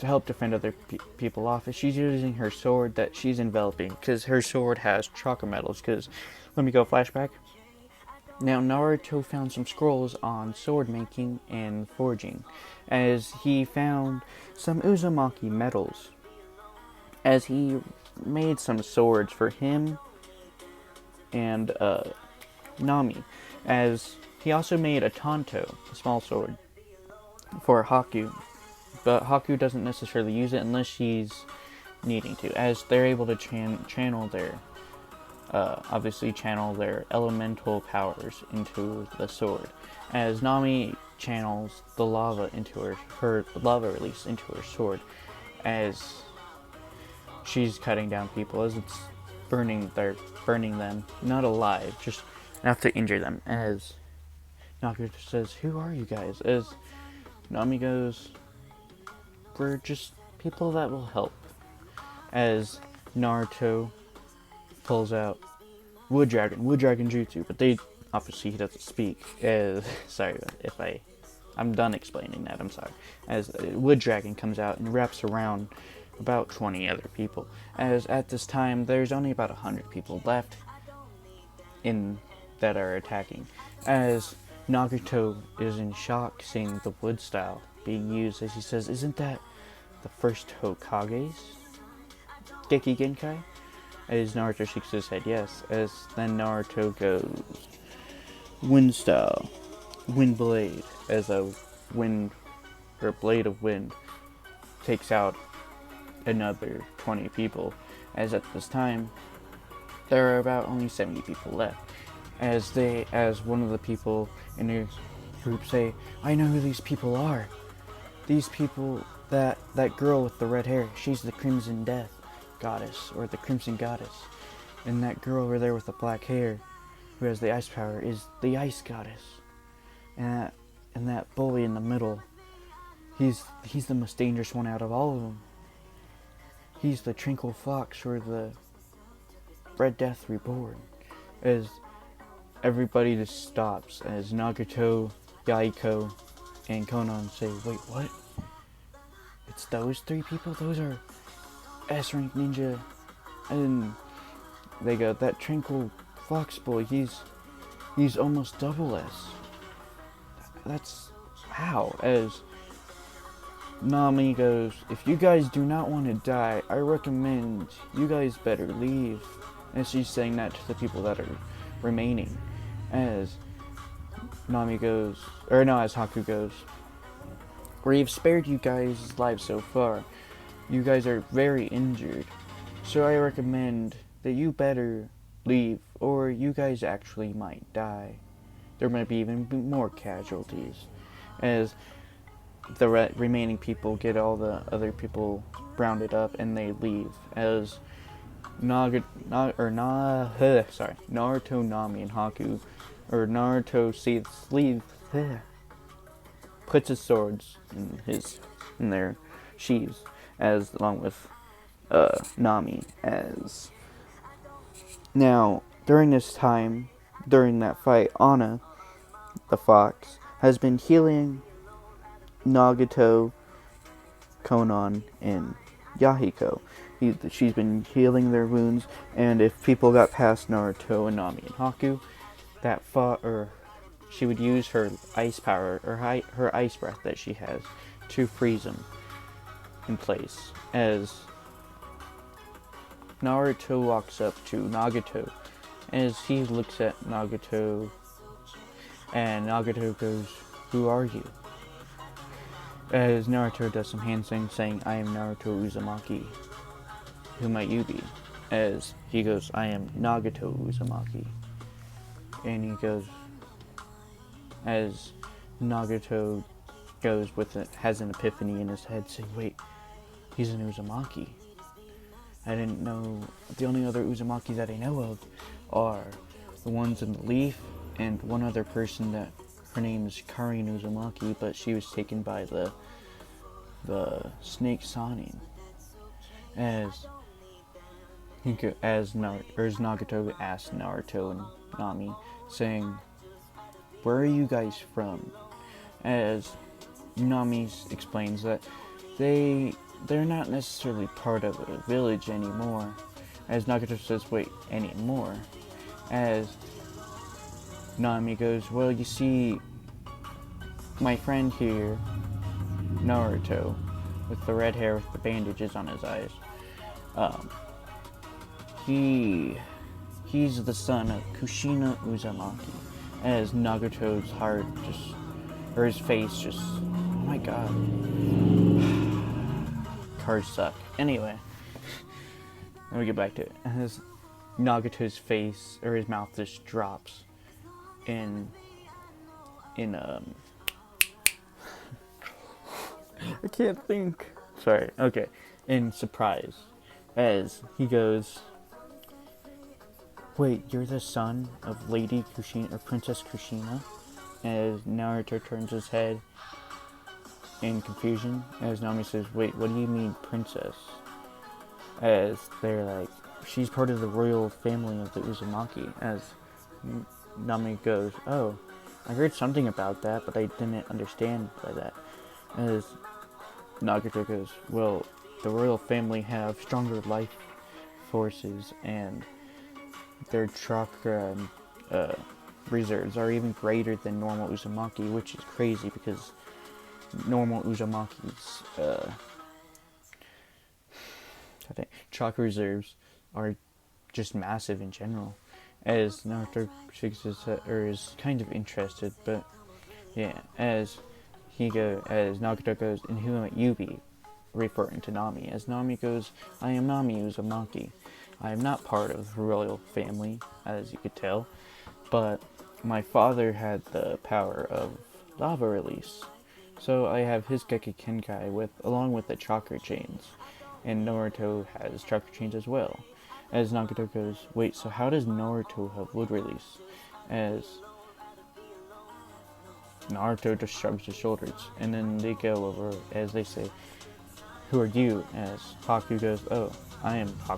help defend other people off. She's using her sword that she's enveloping, because her sword has chakra metals, because, let me go flashback. Now, Naruto found some scrolls on sword making and forging, as he found some Uzumaki metals, as he made some swords for him and Nami, as he also made a Tanto, a small sword, for Haku, but Haku doesn't necessarily use it unless she's needing to, as they're able to channel their elemental powers into the sword, as Nami channels the lava into her lava release into her sword, as she's cutting down people, as they're burning them, not alive, just enough to injure them. As Nagato says, "Who are you guys?" As Nami goes, "We're just people that will help." As Naruto pulls out wood dragon jutsu, but obviously he doesn't speak. Sorry if I'm done explaining that, I'm sorry. As wood dragon comes out and wraps around about 20 other people, as at this time there's only about 100 people left that are attacking, as Nagato is in shock seeing the wood style being used, as he says, "Isn't that the first Hokage's Geki Genkai?" As Naruto shakes his head, yes. As then Naruto goes, "Wind style, wind blade," as a blade of wind takes out another 20 people, as at this time there are about only 70 people left, as one of the people in the group say, "I know who these people are. These people, that girl with the red hair, she's the Crimson Death Goddess, or the Crimson Goddess, and that girl over there with the black hair who has the ice power is the Ice Goddess, and that bully in the middle, he's the most dangerous one out of all of them. He's the Tranquil Fox, or the Red Death Reborn." As everybody just stops, as Nagato, Yaiko, and Konan say, "Wait, what? It's those three people? Those are S-rank ninja." And they go, "That Tranquil Fox boy, he's almost double S. That's how." As Nami goes, "If you guys do not want to die, I recommend you guys better leave." And she's saying that to the people that are remaining. As as Haku goes, "We've spared you guys' lives so far. You guys are very injured. So I recommend that you better leave, or you guys actually might die. There might be even more casualties." as the remaining people get all the other people rounded up and they leave. As Naruto, Nami, and Haku, or Naruto puts his swords in their sheaths, as along with Nami. As now during this time, during that fight, Anna, the fox, has been healing Nagato, Konan, and Yahiko. She's been healing their wounds, and if people got past Naruto and Nami and Haku, she would use her ice power, or her ice breath that she has, to freeze them in place. As Naruto walks up to Nagato, as he looks at Nagato, and Nagato goes, "Who are you?" As Naruto does some hand signs saying, "I am Naruto Uzumaki. Who might you be?" As he goes, "I am Nagato Uzumaki." And he goes, as Nagato has an epiphany in his head, saying, "Wait, he's an Uzumaki. I didn't know, the only other Uzumaki that I know of are the ones in the leaf, and one other person that her name is Karin Uzumaki, but she was taken by the snake Sanin." As Nagato asked Naruto and Nami, saying, "Where are you guys from?" As Nami explains that they're not necessarily part of a village anymore. As Nagato says, "Wait, anymore?" As Nami goes, "Well, you see, my friend here, Naruto, with the red hair with the bandages on his eyes, he's the son of Kushina Uzumaki." As Nagato's heart his face just, oh my god. Cars suck. Anyway, let me get back to it. As Nagato's face, or his mouth, just drops in I can't think. Sorry. Okay. In surprise, as he goes, "Wait, you're the son of Lady Kushina, or Princess Kushina?" As Naruto turns his head in confusion, as Nami says, "Wait, what do you mean, princess?" As they're like, "She's part of the royal family of the Uzumaki." As Nami goes, "Oh, I heard something about that, but I didn't understand by that." As Nagato goes, "Well, the royal family have stronger life forces, and their chakra reserves are even greater than normal Uzumaki," which is crazy because normal Uzumaki's chakra reserves are just massive in general. As Naruto shakes his head, or is kind of interested, but yeah, as Nagato goes, "And who might you be?" referring to Nami. As Nami goes, "I am Nami Uzumaki. I am not part of the royal family, as you could tell, but my father had the power of lava release, so I have his Geki Kenkai along with the chakra chains, and Naruto has chakra chains as well." As Nagato goes, "Wait, so how does Naruto have wood release?" As Naruto just shrugs his shoulders, and then they go over, as they say, "Who are you?" As Haku goes, "Oh, I am I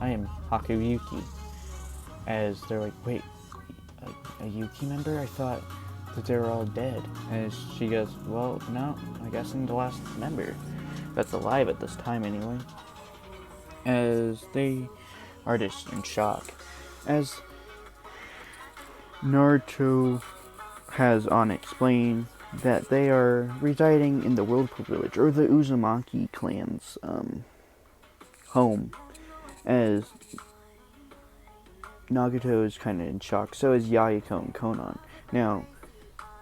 am Haku Yuki." As they're like, "Wait, a Yuki member? I thought that they were all dead." As she goes, "Well, no, I guess I'm the last member that's alive at this time anyway." As they are just in shock. As Naruto has on explain that they are residing in the Whirlpool village, or the Uzumaki clan's home. As Nagato is kind of in shock, so is Yahiko and Konan. Now,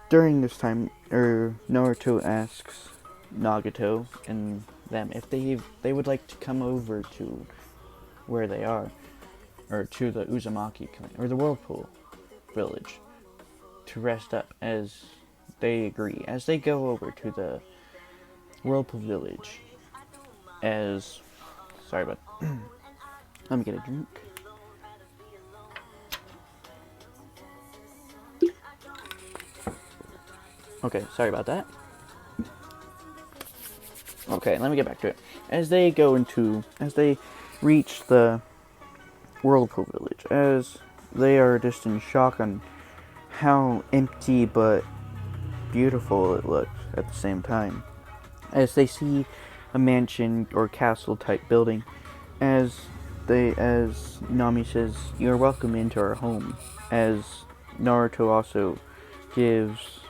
during this time, Naruto asks Nagato and them if they would like to come over to where they are, or to the Uzumaki clan, or the Whirlpool village, to rest up. As they agree as they go over to the Whirlpool village. As sorry about let me get a drink. Okay, sorry about that. Okay, let me get back to it. As they reach the Whirlpool village, as they are just in shock on how empty but beautiful it looks at the same time. As they see a mansion or castle type building, as Nami says, "You're welcome into our home." As Naruto also gives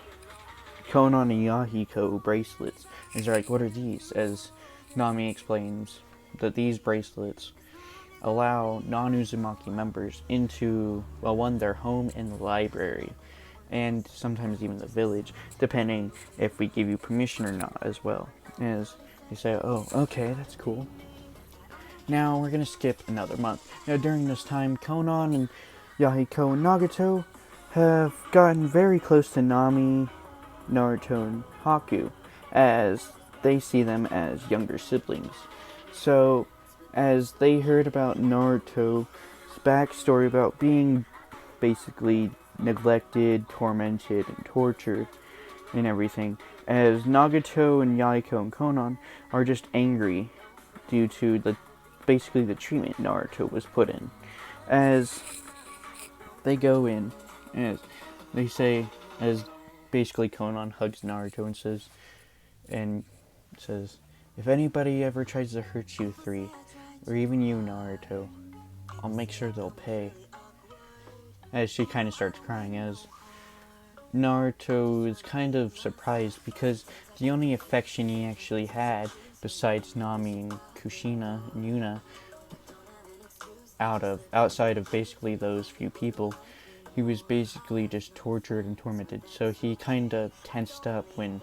Konan and Yahiko bracelets. And they're like, "What are these?" As Nami explains that these bracelets allow non-Uzumaki members into, well, one, their home and the library, and sometimes even the village, depending if we give you permission or not as well. As they say, "Oh, okay, that's cool." Now we're gonna skip another month. Now during this time, Konan and Yahiko and Nagato have gotten very close to Nami, Naruto, and Haku, as they see them as younger siblings. So, as they heard about Naruto's backstory about being basically neglected, tormented, and tortured, and everything, as Nagato and Yahiko and Konan are just angry due to the treatment Naruto was put in. As they go in, as they say, as basically Konan hugs Naruto and says, "If anybody ever tries to hurt you three, or even you, Naruto, I'll make sure they'll pay." As she kind of starts crying, as Naruto is kind of surprised because the only affection he actually had, besides Nami and Kushina and Yuna, outside of basically those few people, he was basically just tortured and tormented. So he kind of tensed up when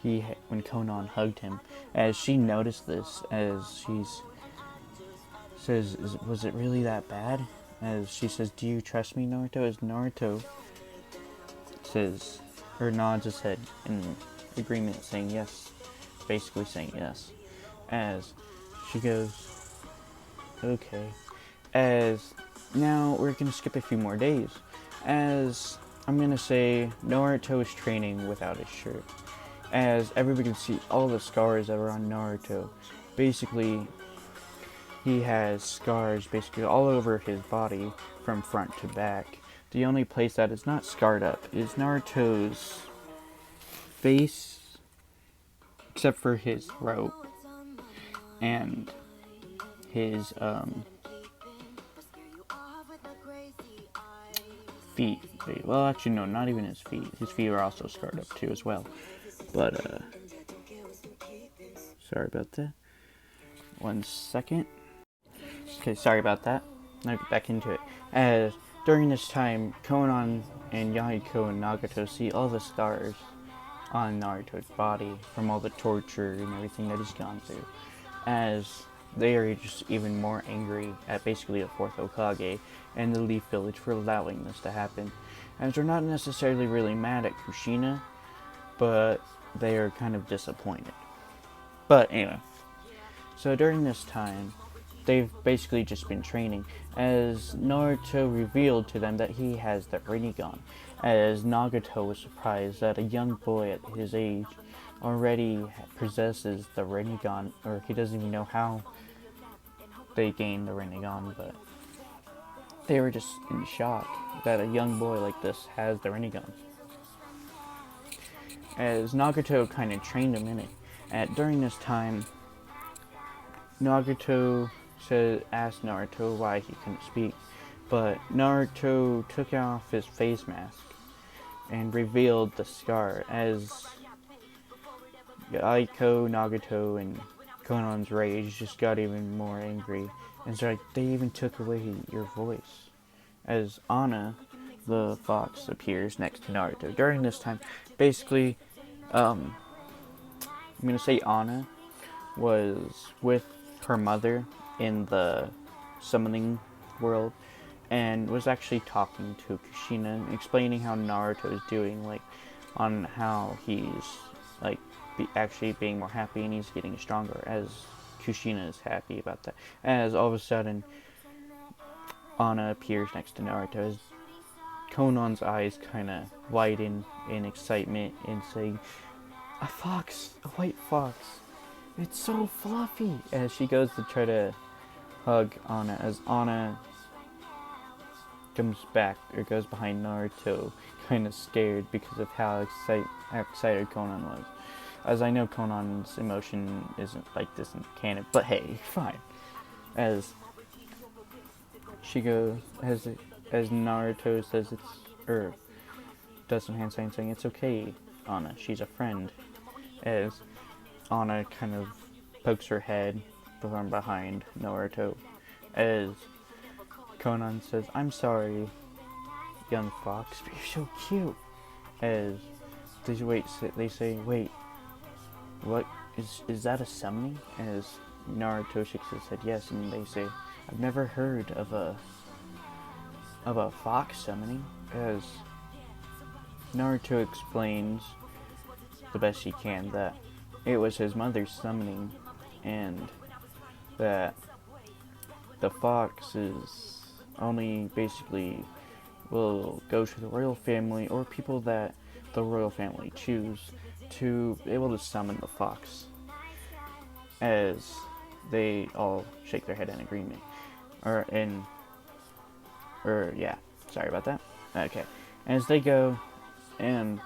Konan hugged him. As she noticed this, as she says, "Was it really that bad?" As she says, "Do you trust me, Naruto?" As Naruto says, or nods his head in agreement, saying yes, basically saying yes. As she goes, "Okay." As now we're gonna skip a few more days. As I'm gonna say, Naruto is training without his shirt. As everybody can see all the scars that are on Naruto. Basically, he has scars basically all over his body from front to back. The only place that is not scarred up is Naruto's face, except for his throat and his feet. Well, actually, no, not even his feet. His feet are also scarred up too as well. But sorry about that. 1 second. Okay, sorry about that. Now get back into it. As during this time, Konan and Yahiko and Nagato see all the scars on Naruto's body from all the torture and everything that he's gone through. As they are just even more angry at basically the 4th Hokage and the Leaf Village for allowing this to happen. As they're not necessarily really mad at Kushina, but they are kind of disappointed. But anyway, so during this time, they've basically just been training, as Naruto revealed to them that he has the Rinnegan, as Nagato was surprised that a young boy at his age already possesses the Rinnegan, or he doesn't even know how they gained the Rinnegan, but they were just in shock that a young boy like this has the Rinnegan. As Nagato kind of trained him in it, during this time, Nagato asked Naruto why he couldn't speak, but Naruto took off his face mask and revealed the scar, as Aiko, Nagato, and Konan's rage just got even more angry, and so they even took away your voice. As Anna, the fox, appears next to Naruto. During this time, basically, I'm gonna say Anna was with her mother in the summoning world, and was actually talking to Kushina, explaining how Naruto is doing, like on how he's like actually being more happy and he's getting stronger, as Kushina is happy about that. As all of a sudden, Anna appears next to Naruto. As Conan's eyes kind of widen in excitement and saying, "A fox, a white fox. It's so fluffy." As she goes to try to hug Anna, as Anna comes back or goes behind Naruto, kind of scared because of how excited Conan was. As I know Conan's emotion isn't like this in canon, but hey, fine. As she goes, as Naruto says does some hand signs saying it's okay, Anna, she's a friend. As Anna kind of pokes her head from behind Naruto, as Conan says, "I'm sorry, young fox, but you're so cute." As they say, "Wait, what is that a summoning?" As Naruto shakes his head, "Yes," and they say, "I've never heard of a fox summoning." As Naruto explains the best he can that it was his mother's summoning, and that the fox is only basically will go to the royal family or people that the royal family choose to be able to summon the fox. As they all shake their head in agreement. Yeah, sorry about that. Okay. As they go, and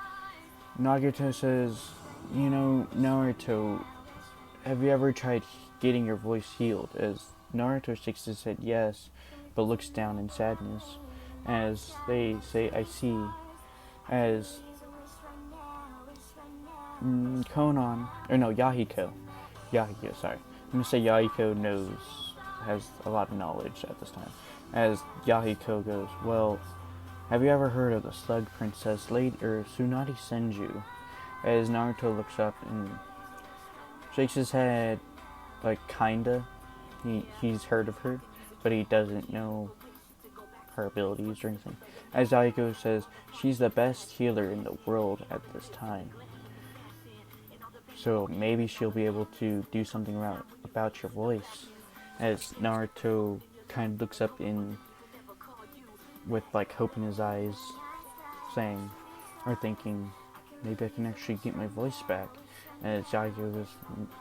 Nagato says, "Naruto, have you ever tried getting your voice healed?" As Naruto shakes his head yes, but looks down in sadness. As they say, "I see." As Yahiko, sorry. I'm going to say Yahiko has a lot of knowledge at this time. As Yahiko goes, "Well, have you ever heard of the Slug Princess, Lady Tsunade Senju?" As Naruto looks up and shakes his head, like kinda. He's heard of her, but he doesn't know her abilities or anything. As Yahiko says, "She's the best healer in the world at this time. So maybe she'll be able to do something about your voice." As Naruto kind of looks up with like hope in his eyes, saying or thinking, "Maybe I can actually get my voice back." As Yahiko goes,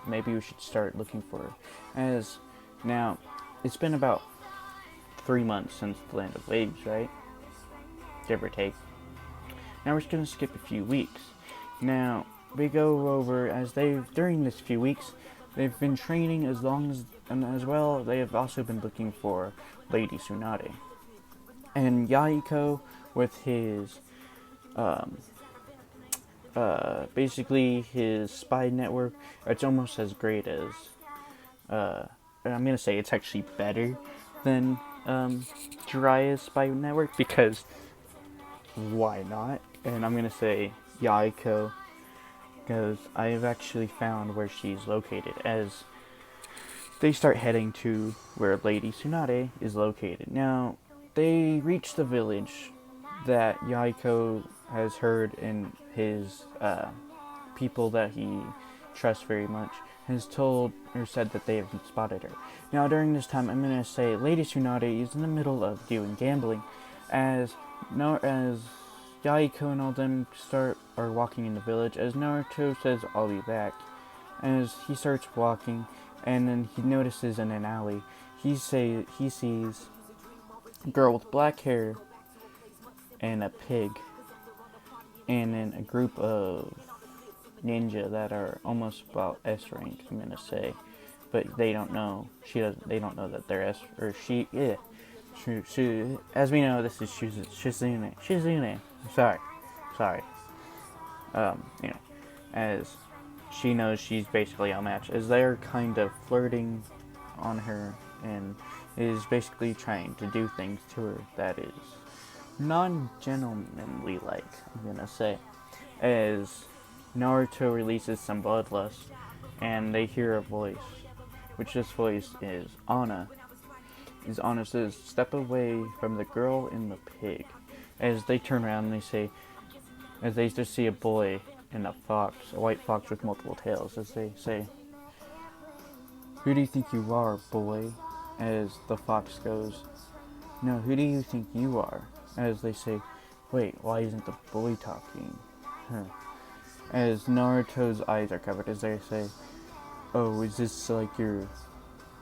"Maybe we should start looking for her." As now, it's been about 3 months since the Land of Waves, right? Give or take. Now we're just gonna skip a few weeks. Now we go over during this few weeks, they've been training as well. They have also been looking for Lady Tsunade, and Yahiko with his basically his spy network. It's almost as great as I'm gonna say it's actually better than Jiraiya's spy network, because why not? And I'm gonna say Yahiko, because I have actually found where she's located. As they start heading to where Lady Tsunade is located. Now, they reach the village that Yahiko has heard in his people that he trusts very much has told or said that they have spotted her. Now, during this time, I'm going to say Lady Tsunade is in the middle of doing gambling, as Yahiko and all them are walking in the village. As Naruto says, "I'll be back." As he starts walking, and then he notices in an alley, he sees a girl with black hair and a pig, and then a group of ninja that are almost about S rank, I'm gonna say, but they don't know. They don't know that they're S or she. Yeah, she as we know, this is Shizune. Shizune. Sorry. As she knows she's basically outmatched, as they're kind of flirting on her and is basically trying to do things to her that is non-gentlemanly like, I'm gonna say. As Naruto releases some bloodlust and they hear a voice, which this voice is Anna. As Anna says, "Step away from the girl and the pig." As they turn around and they say, as they just see a boy and a fox, a white fox with multiple tails, as they say, "Who do you think you are, boy?" As the fox goes, "No, who do you think you are?" As they say, "Wait, why isn't the boy talking?" Huh. As Naruto's eyes are covered, as they say, "Oh, is this like your...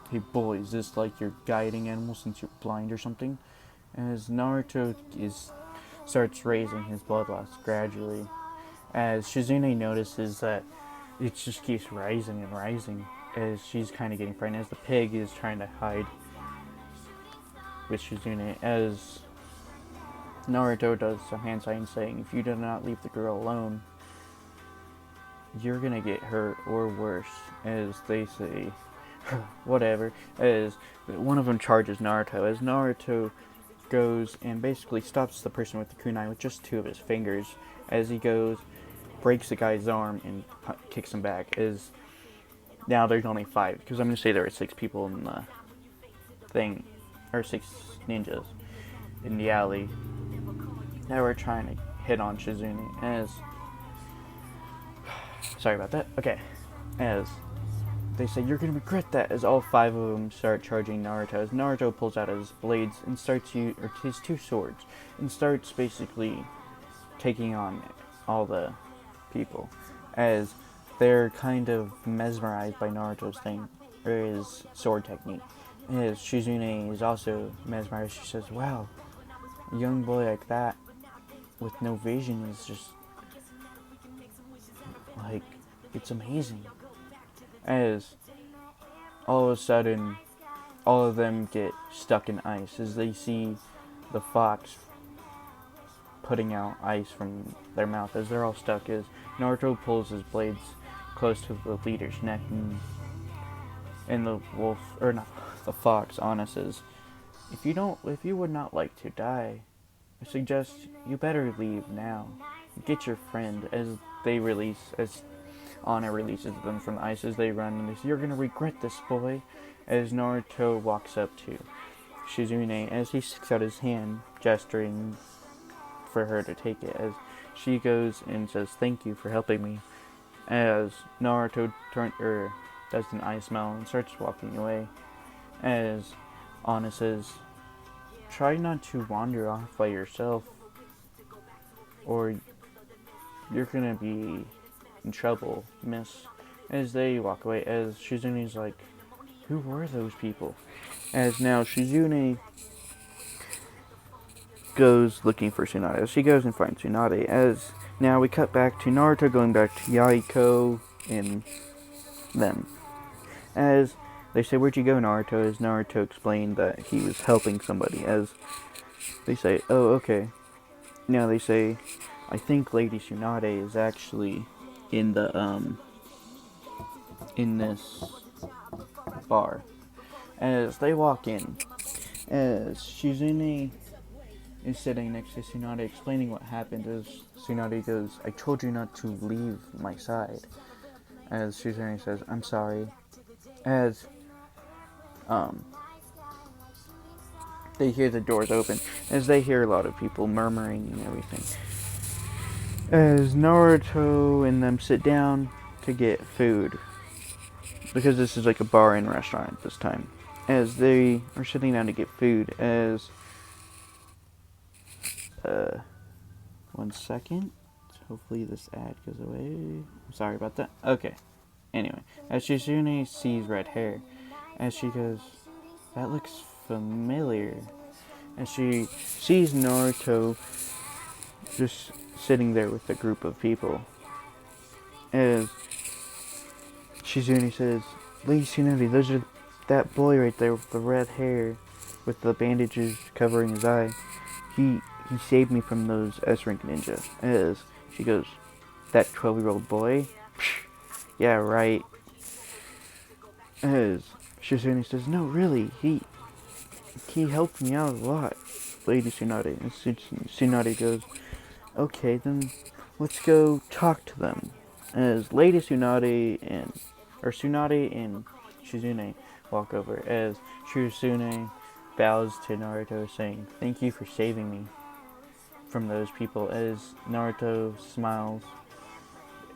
Hey boy, is this like your guiding animal since you're blind or something?" As Naruto starts raising his blood loss gradually, as Shizune notices that it just keeps rising and rising, as she's kind of getting frightened, as the pig is trying to hide with Shizune, as Naruto does some hand signs saying, "If you do not leave the girl alone, you're gonna get hurt or worse," as they say, whatever, as one of them charges Naruto, as Naruto goes and basically stops the person with the kunai with just two of his fingers, as he goes, breaks the guy's arm and kicks him back, as now there's only 5, because I'm going to say there were 6 people in the thing, or 6 ninjas in the alley that were trying to hit on Shizune, as... Sorry about that. Okay. As they say, "You're going to regret that," as all 5 of them start charging Naruto, as Naruto pulls out his blades and starts his 2 swords, and starts basically taking on all the people, as they're kind of mesmerized by Naruto's thing, or his sword technique. As Shizune is also mesmerized, she says, "Wow, a young boy like that with no vision is just like, it's amazing." As all of a sudden, all of them get stuck in ice as they see the fox putting out ice from their mouth, as they're all stuck, as Naruto pulls his blades close to the leader's neck, and the wolf, or not, the fox, Anna says, if you would not like to die, I suggest you better leave now. Get your friend," as Anna releases them from the ice, as they run, and they say, "You're gonna regret this, boy," as Naruto walks up to Shizune, as he sticks out his hand, gesturing for her to take it, as she goes and says, "Thank you for helping me," as Naruto does an eye smell and starts walking away, as Anna says, "Try not to wander off by yourself, or you're gonna be in trouble, miss," as they walk away, as Shizune's like, "Who were those people?" As now Shizune goes looking for Tsunade. She goes and finds Tsunade, as now we cut back to Naruto going back to Yaiko and them. As they say, "Where'd you go, Naruto?" As Naruto explained that he was helping somebody, as they say, "Oh, okay." Now they say, "I think Lady Tsunade is actually in the, in this bar." As they walk in, as Shizune is sitting next to Tsunade explaining what happened, as Tsunade goes, "I told you not to leave my side." As Shizune says, "I'm sorry." As, they hear the doors open, as they hear a lot of people murmuring and everything. As Naruto and them sit down to get food, because this is like a bar and restaurant at this time. As they are sitting down to get food, as, one second. Hopefully this ad goes away. I'm sorry about that. Okay. Anyway, as Shizune sees red hair, as she goes, "That looks familiar." And she sees Naruto just sitting there with a group of people. As Shizune says, "Lady Tsunade, those are that boy right there with the red hair, with the bandages covering his eye. He saved me from those S-rank ninja." As she goes, "That 12-year-old boy? Psh, yeah, right." As Shizune says, "No, really, he helped me out a lot, Lady Tsunade." And Tsunade goes, "Okay, then let's go talk to them." As Lady Tsunade and Shizune walk over, as Shizune bows to Naruto saying, "Thank you for saving me." from those people, as Naruto smiles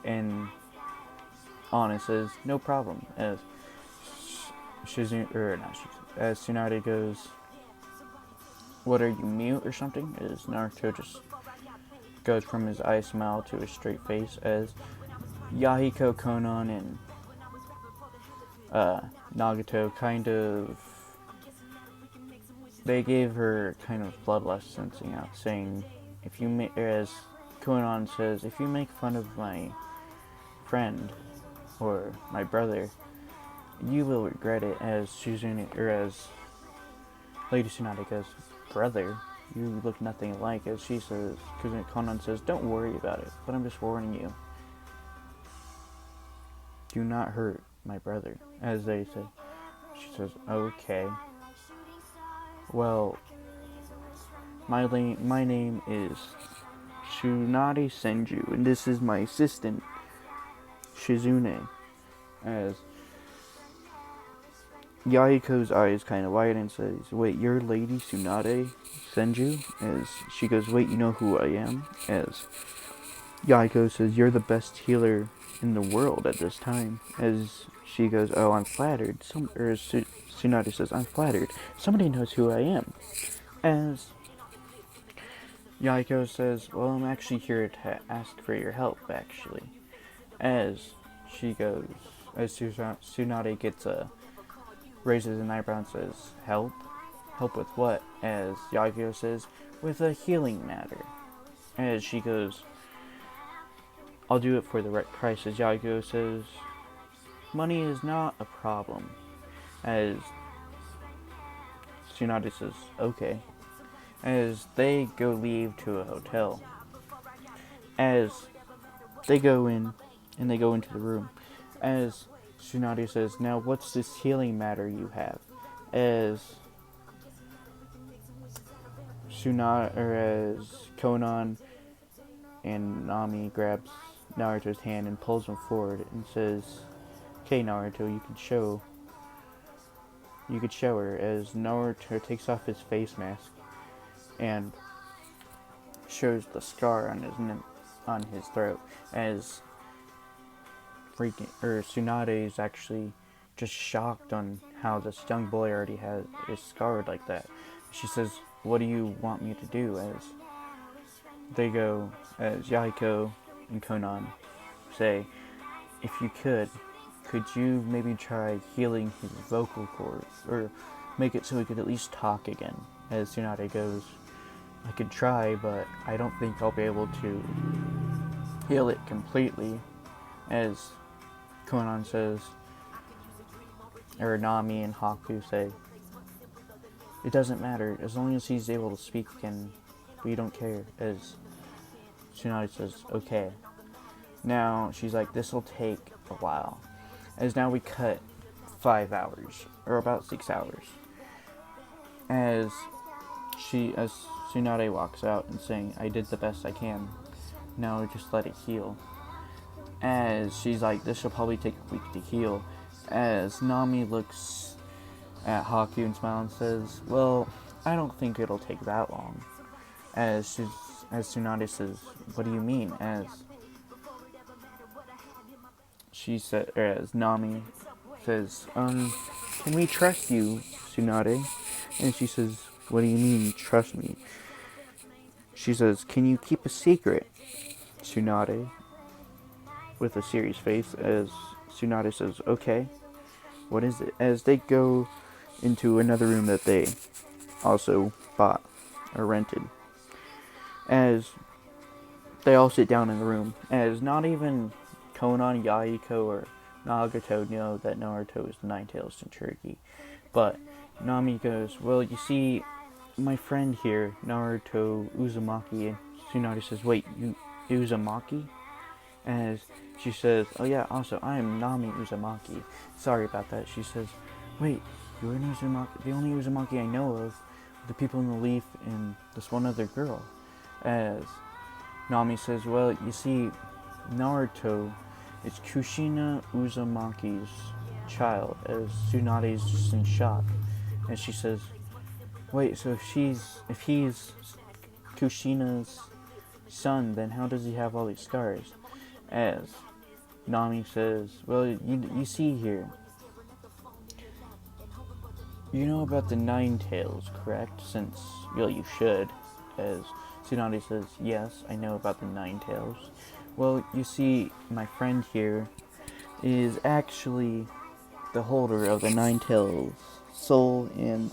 and honest says, no problem, as as Tsunade goes, what are you, mute or something? As Naruto just goes from his eye smile to a straight face, as Yahiko, Konan, and Nagato they gave her kind of bloodlust sensing out, saying, if you as Konan says, if you make fun of my friend or my brother, you will regret it. As as Lady Tsunade goes, brother, you look nothing alike. As she says, because Konan says, don't worry about it, but I'm just warning you, do not hurt my brother. As they say, she says, okay. Well, my name is Tsunade Senju, and this is my assistant, Shizune. As Yahiko's eyes kind of widen and says, wait, you're Lady Tsunade Senju? As she goes, wait, you know who I am? As Yahiko says, you're the best healer in the world at this time. As she goes, oh, I'm flattered. Tsunade says, I'm flattered. Somebody knows who I am. As Yahiko says, well, I'm actually here to ask for your help, actually. As she goes, as Tsunade raises an eyebrow and says, help? Help with what? As Yahiko says, with a healing matter. As she goes, I'll do it for the right price. As Yahiko says, money is not a problem. As Tsunade says, okay. As they leave to a hotel. As they go in, and they go into the room. As Tsunade says, now what's this healing matter you have? As as Konan and Nami grabs Naruto's hand and pulls him forward and says, okay, Naruto, you could show her. As Naruto takes off his face mask and shows the scar on his throat, as Tsunade is actually just shocked on how this young boy already is scarred like that. She says, what do you want me to do? As they go, as Yahiko and Konan say, if you could you maybe try healing his vocal cords, or make it so he could at least talk again? As Tsunade goes, I could try, but I don't think I'll be able to heal it completely. As Konan says, or Nami and Haku say, it doesn't matter, as long as he's able to speak again, we don't care. As Tsunade says, okay. Now, she's like, this'll take a while. As now we cut 5 hours, or about 6 hours. As Tsunade walks out and saying, I did the best I can, now just let it heal. As she's like, this will probably take a week to heal. As Nami looks at Haku and smiles and says, well, I don't think it'll take that long. As Tsunade says, what do you mean? As Nami says, can we trust you, Tsunade? And she says, what do you mean, trust me? She says, can you keep a secret, Tsunade? With a serious face, as Tsunade says, okay. What is it? As they go into another room that they also bought or rented. As they all sit down in the room, as not even Konan, Yahiko, or Nagato know that Naruto is the Nine-Tailed Jinchuriki. But Nami goes, well, you see, my friend here, Naruto Uzumaki, and Tsunade says, wait, you Uzumaki? As she says, oh yeah, also, I am Nami Uzumaki. Sorry about that. She says, wait, you're an Uzumaki, the only Uzumaki I know of, the people in the leaf and this one other girl. As Nami says, well, you see, Naruto is Kushina Uzumaki's child. As Tsunade is just in shock. And she says, wait, so if he's Kushina's son, then how does he have all these scars? As Nami says, well, you see here, you know about the Nine Tails, correct? Since, well, you should. As Tsunade says, yes, I know about the Nine Tails. Well, you see, my friend here is actually the holder of the Nine Tails soul and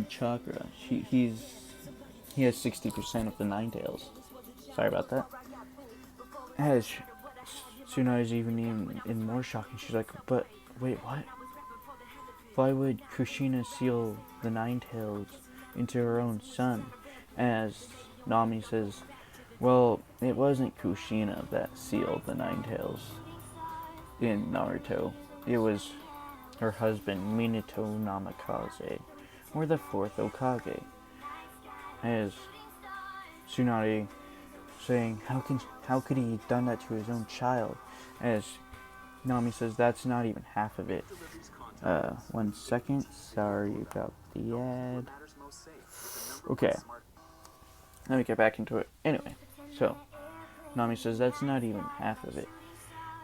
chakra. He has 60% of the Nine Tails. Sorry about that. As Tsunade's even in more shock, and she's like, but wait, what? Why would Kushina seal the Nine Tails into her own son? As Nami says, well, it wasn't Kushina that sealed the Nine Tails in Naruto. It was her husband, Minato Namikaze, or the fourth Hokage. As Tsunade saying, how could he have done that to his own child? As Nami says, that's not even half of it. 1 second. Sorry about the ad. Okay. Let me get back into it. Anyway, so Nami says that's not even half of it.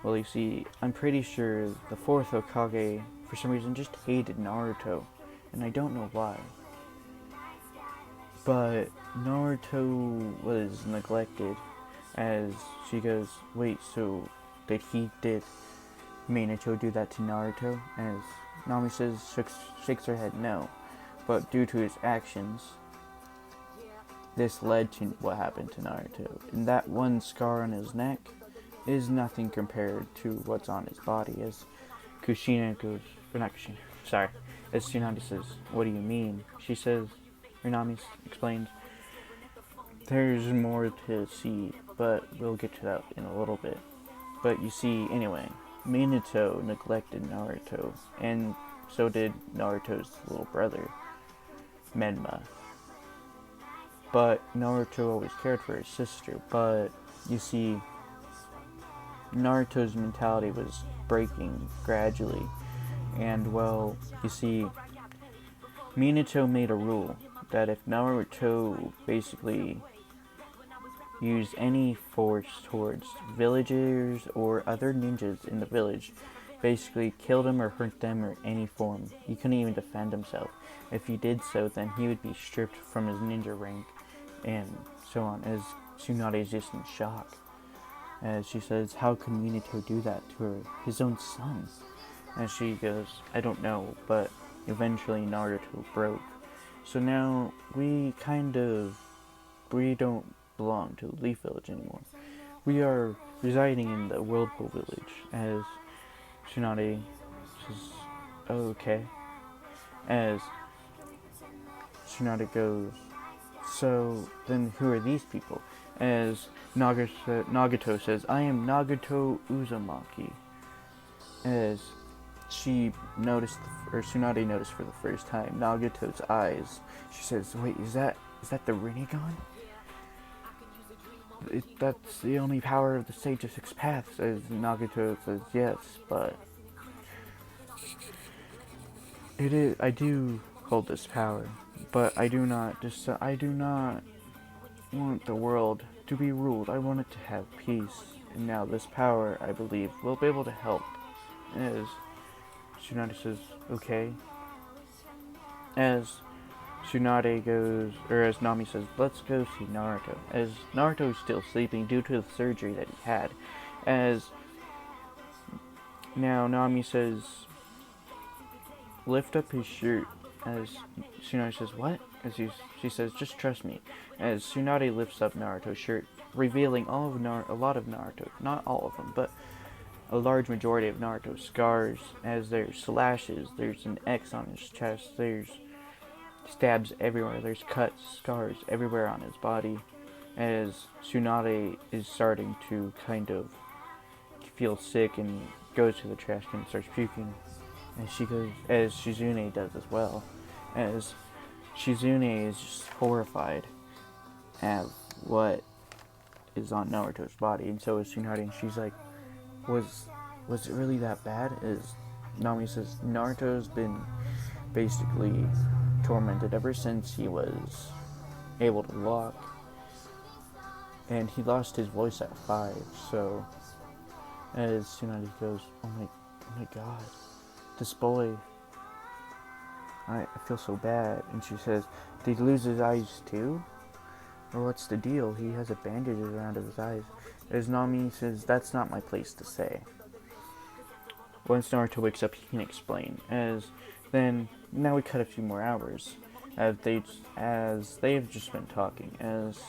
Well, you see, I'm pretty sure the fourth Hokage, for some reason, just hated Naruto, and I don't know why. But Naruto was neglected, as she goes, wait, so did Minato do that to Naruto? As Nami says, shakes her head no, but due to his actions, this led to what happened to Naruto. And that one scar on his neck is nothing compared to what's on his body. As Kushina goes, or not Kushina, sorry. As Tsunade says, what do you mean? She says, or Nami explains, there's more to see, but we'll get to that in a little bit. But you see, anyway, Minato neglected Naruto, and so did Naruto's little brother, Menma. But Naruto always cared for his sister, but you see, Naruto's mentality was breaking gradually, and well, you see, Minato made a rule that if Naruto basically used any force towards villagers or other ninjas in the village, basically killed them or hurt them or any form, he couldn't even defend himself. If he did so, then he would be stripped from his ninja rank, and so on. As Tsunade is just in shock, as she says, how could Minato do that to his own son? And she goes, I don't know, but eventually Naruto broke. So now we don't belong to the Leaf Village anymore. We are residing in the Whirlpool Village. As Tsunade says, oh, okay. As Tsunade goes, so then who are these people? As Nagato says, I am Nagato Uzumaki. As she noticed, or Tsunade noticed for the first time, Nagato's eyes. She says, wait, is that the Rinnegan? That's the only power of the Sage of Six Paths. As Nagato says, yes, but it is. I do hold this power, but I do not want the world to be ruled. I want it to have peace. And now this power, I believe, will be able to help. As Tsunade says, okay. As Tsunade goes, or as Nami says, let's go see Naruto. As Naruto is still sleeping due to the surgery that he had. As now Nami says, lift up his shirt. As Tsunade says, what? As she says, just trust me. As Tsunade lifts up Naruto's shirt, revealing a lot of Naruto, not all of them, but a large majority of Naruto's scars. As there's slashes, there's an X on his chest, there's stabs everywhere, there's cuts, scars everywhere on his body. As Tsunade is starting to kind of feel sick and goes to the trash can and starts puking. And she goes, as Shizune does as well. As Shizune is just horrified at what is on Naruto's body, and so is Tsunade, and she's like, was it really that bad? As Nami says, Naruto's been basically tormented ever since he was able to walk. and he lost his voice at 5. So as Tsunade goes, oh my god, this boy, I feel so bad. And she says, did he lose his eyes too? Or what's the deal? He has a bandage around his eyes. As Nami says, that's not my place to say. Once Naruto wakes up, he can explain. Now we cut a few more hours. As they have just been talking. As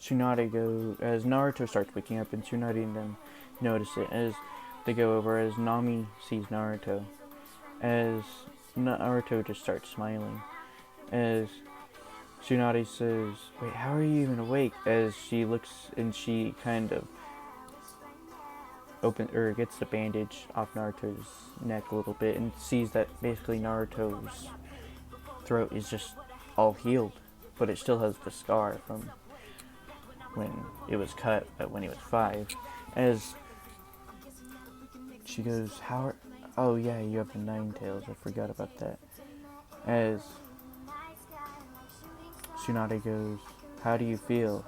Naruto starts waking up, and Tsunade and them notice it. As they go over, as Nami sees Naruto. As Naruto just starts smiling. As Tsunade says, wait, how are you even awake? As she looks and she kind of gets the bandage off Naruto's neck a little bit and sees that basically Naruto's throat is just all healed, but it still has the scar from when it was cut when he was 5. As she goes, oh yeah, you have the 9 tails, I forgot about that. As Tsunade goes, how do you feel?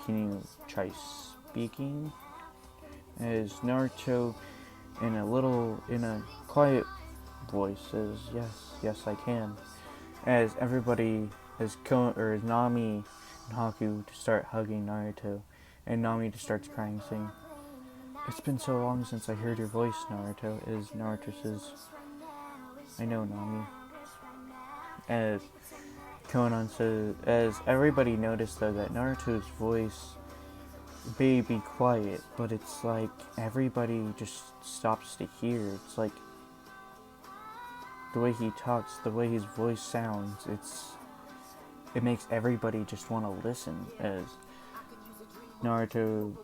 Can you try speaking? As Naruto, in a quiet voice, says, yes, I can. As everybody, as Nami and Haku to start hugging Naruto, and Nami just starts crying, saying, it's been so long since I heard your voice, Naruto. As Naruto says, I know, Nami. As Conan says, as everybody noticed though that Naruto's voice may be quiet, but it's like everybody just stops to hear. It's like the way he talks, the way his voice sounds, it makes everybody just want to listen. As Naruto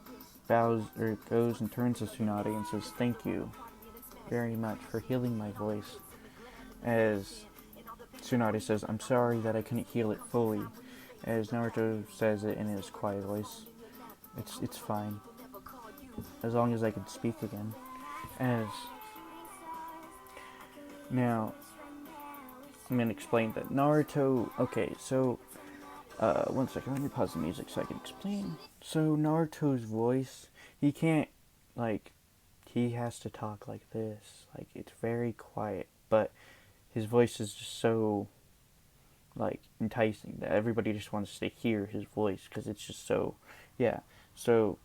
goes and turns to Tsunade and says, thank you very much for healing my voice. As Tsunade says, I'm sorry that I couldn't heal it fully. As Naruto says it in his quiet voice, it's fine. As long as I can speak again. Now, I'm going to explain that Naruto, okay, so, one second, let me pause the music so I can explain. So, Naruto's voice, he can't, he has to talk like this. It's very quiet, but his voice is just so, enticing that everybody just wants to hear his voice, because it's just so, yeah. So,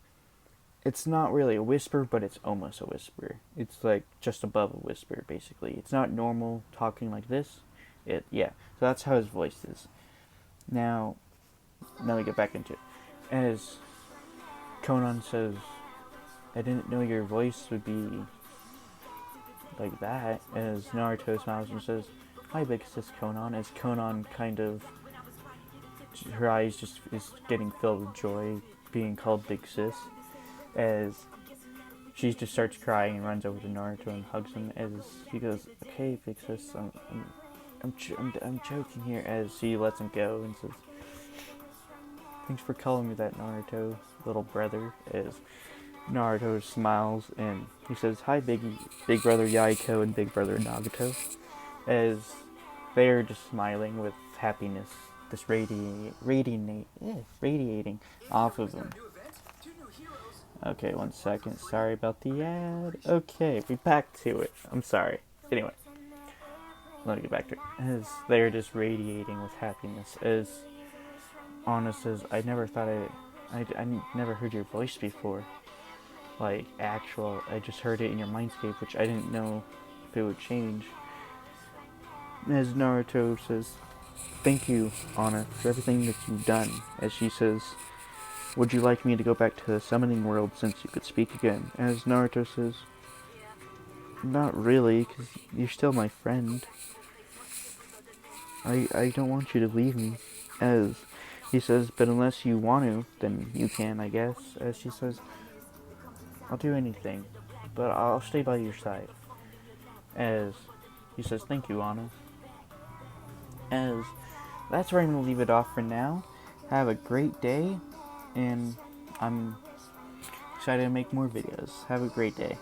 it's not really a whisper, but it's almost a whisper. It's, just above a whisper, basically. It's not normal talking like this. So that's how his voice is. Now we get back into it. As Conan says, I didn't know your voice would be like that. As Naruto smiles and says, hi, big sis Conan. As Conan kind of, her eyes just is getting filled with joy being called big sis. As she just starts crying and runs over to Naruto and hugs him. As he goes, okay, big sis, I'm joking here. As she lets him go and says, thanks for calling me that, Naruto, little brother. As Naruto smiles and he says, hi, big brother Yaito and big brother Nagato. As they are just smiling with happiness, just radiating off of them. Okay, one second. Sorry about the ad. Okay, we back to it. I'm sorry. Anyway, let me get back to it. As they're just radiating with happiness. As Anna says, I never thought I never heard your voice before. I just heard it in your mindscape, which I didn't know if it would change. As Naruto says, thank you, Anna, for everything that you've done. As she says, would you like me to go back to the summoning world since you could speak again? As Naruto says, not really, because you're still my friend. I don't want you to leave me. As he says, but unless you want to, then you can, I guess. As she says, I'll do anything, but I'll stay by your side. As he says, thank you, Anna. As that's where I'm going to leave it off for now. Have a great day, and I'm excited to make more videos. Have a great day.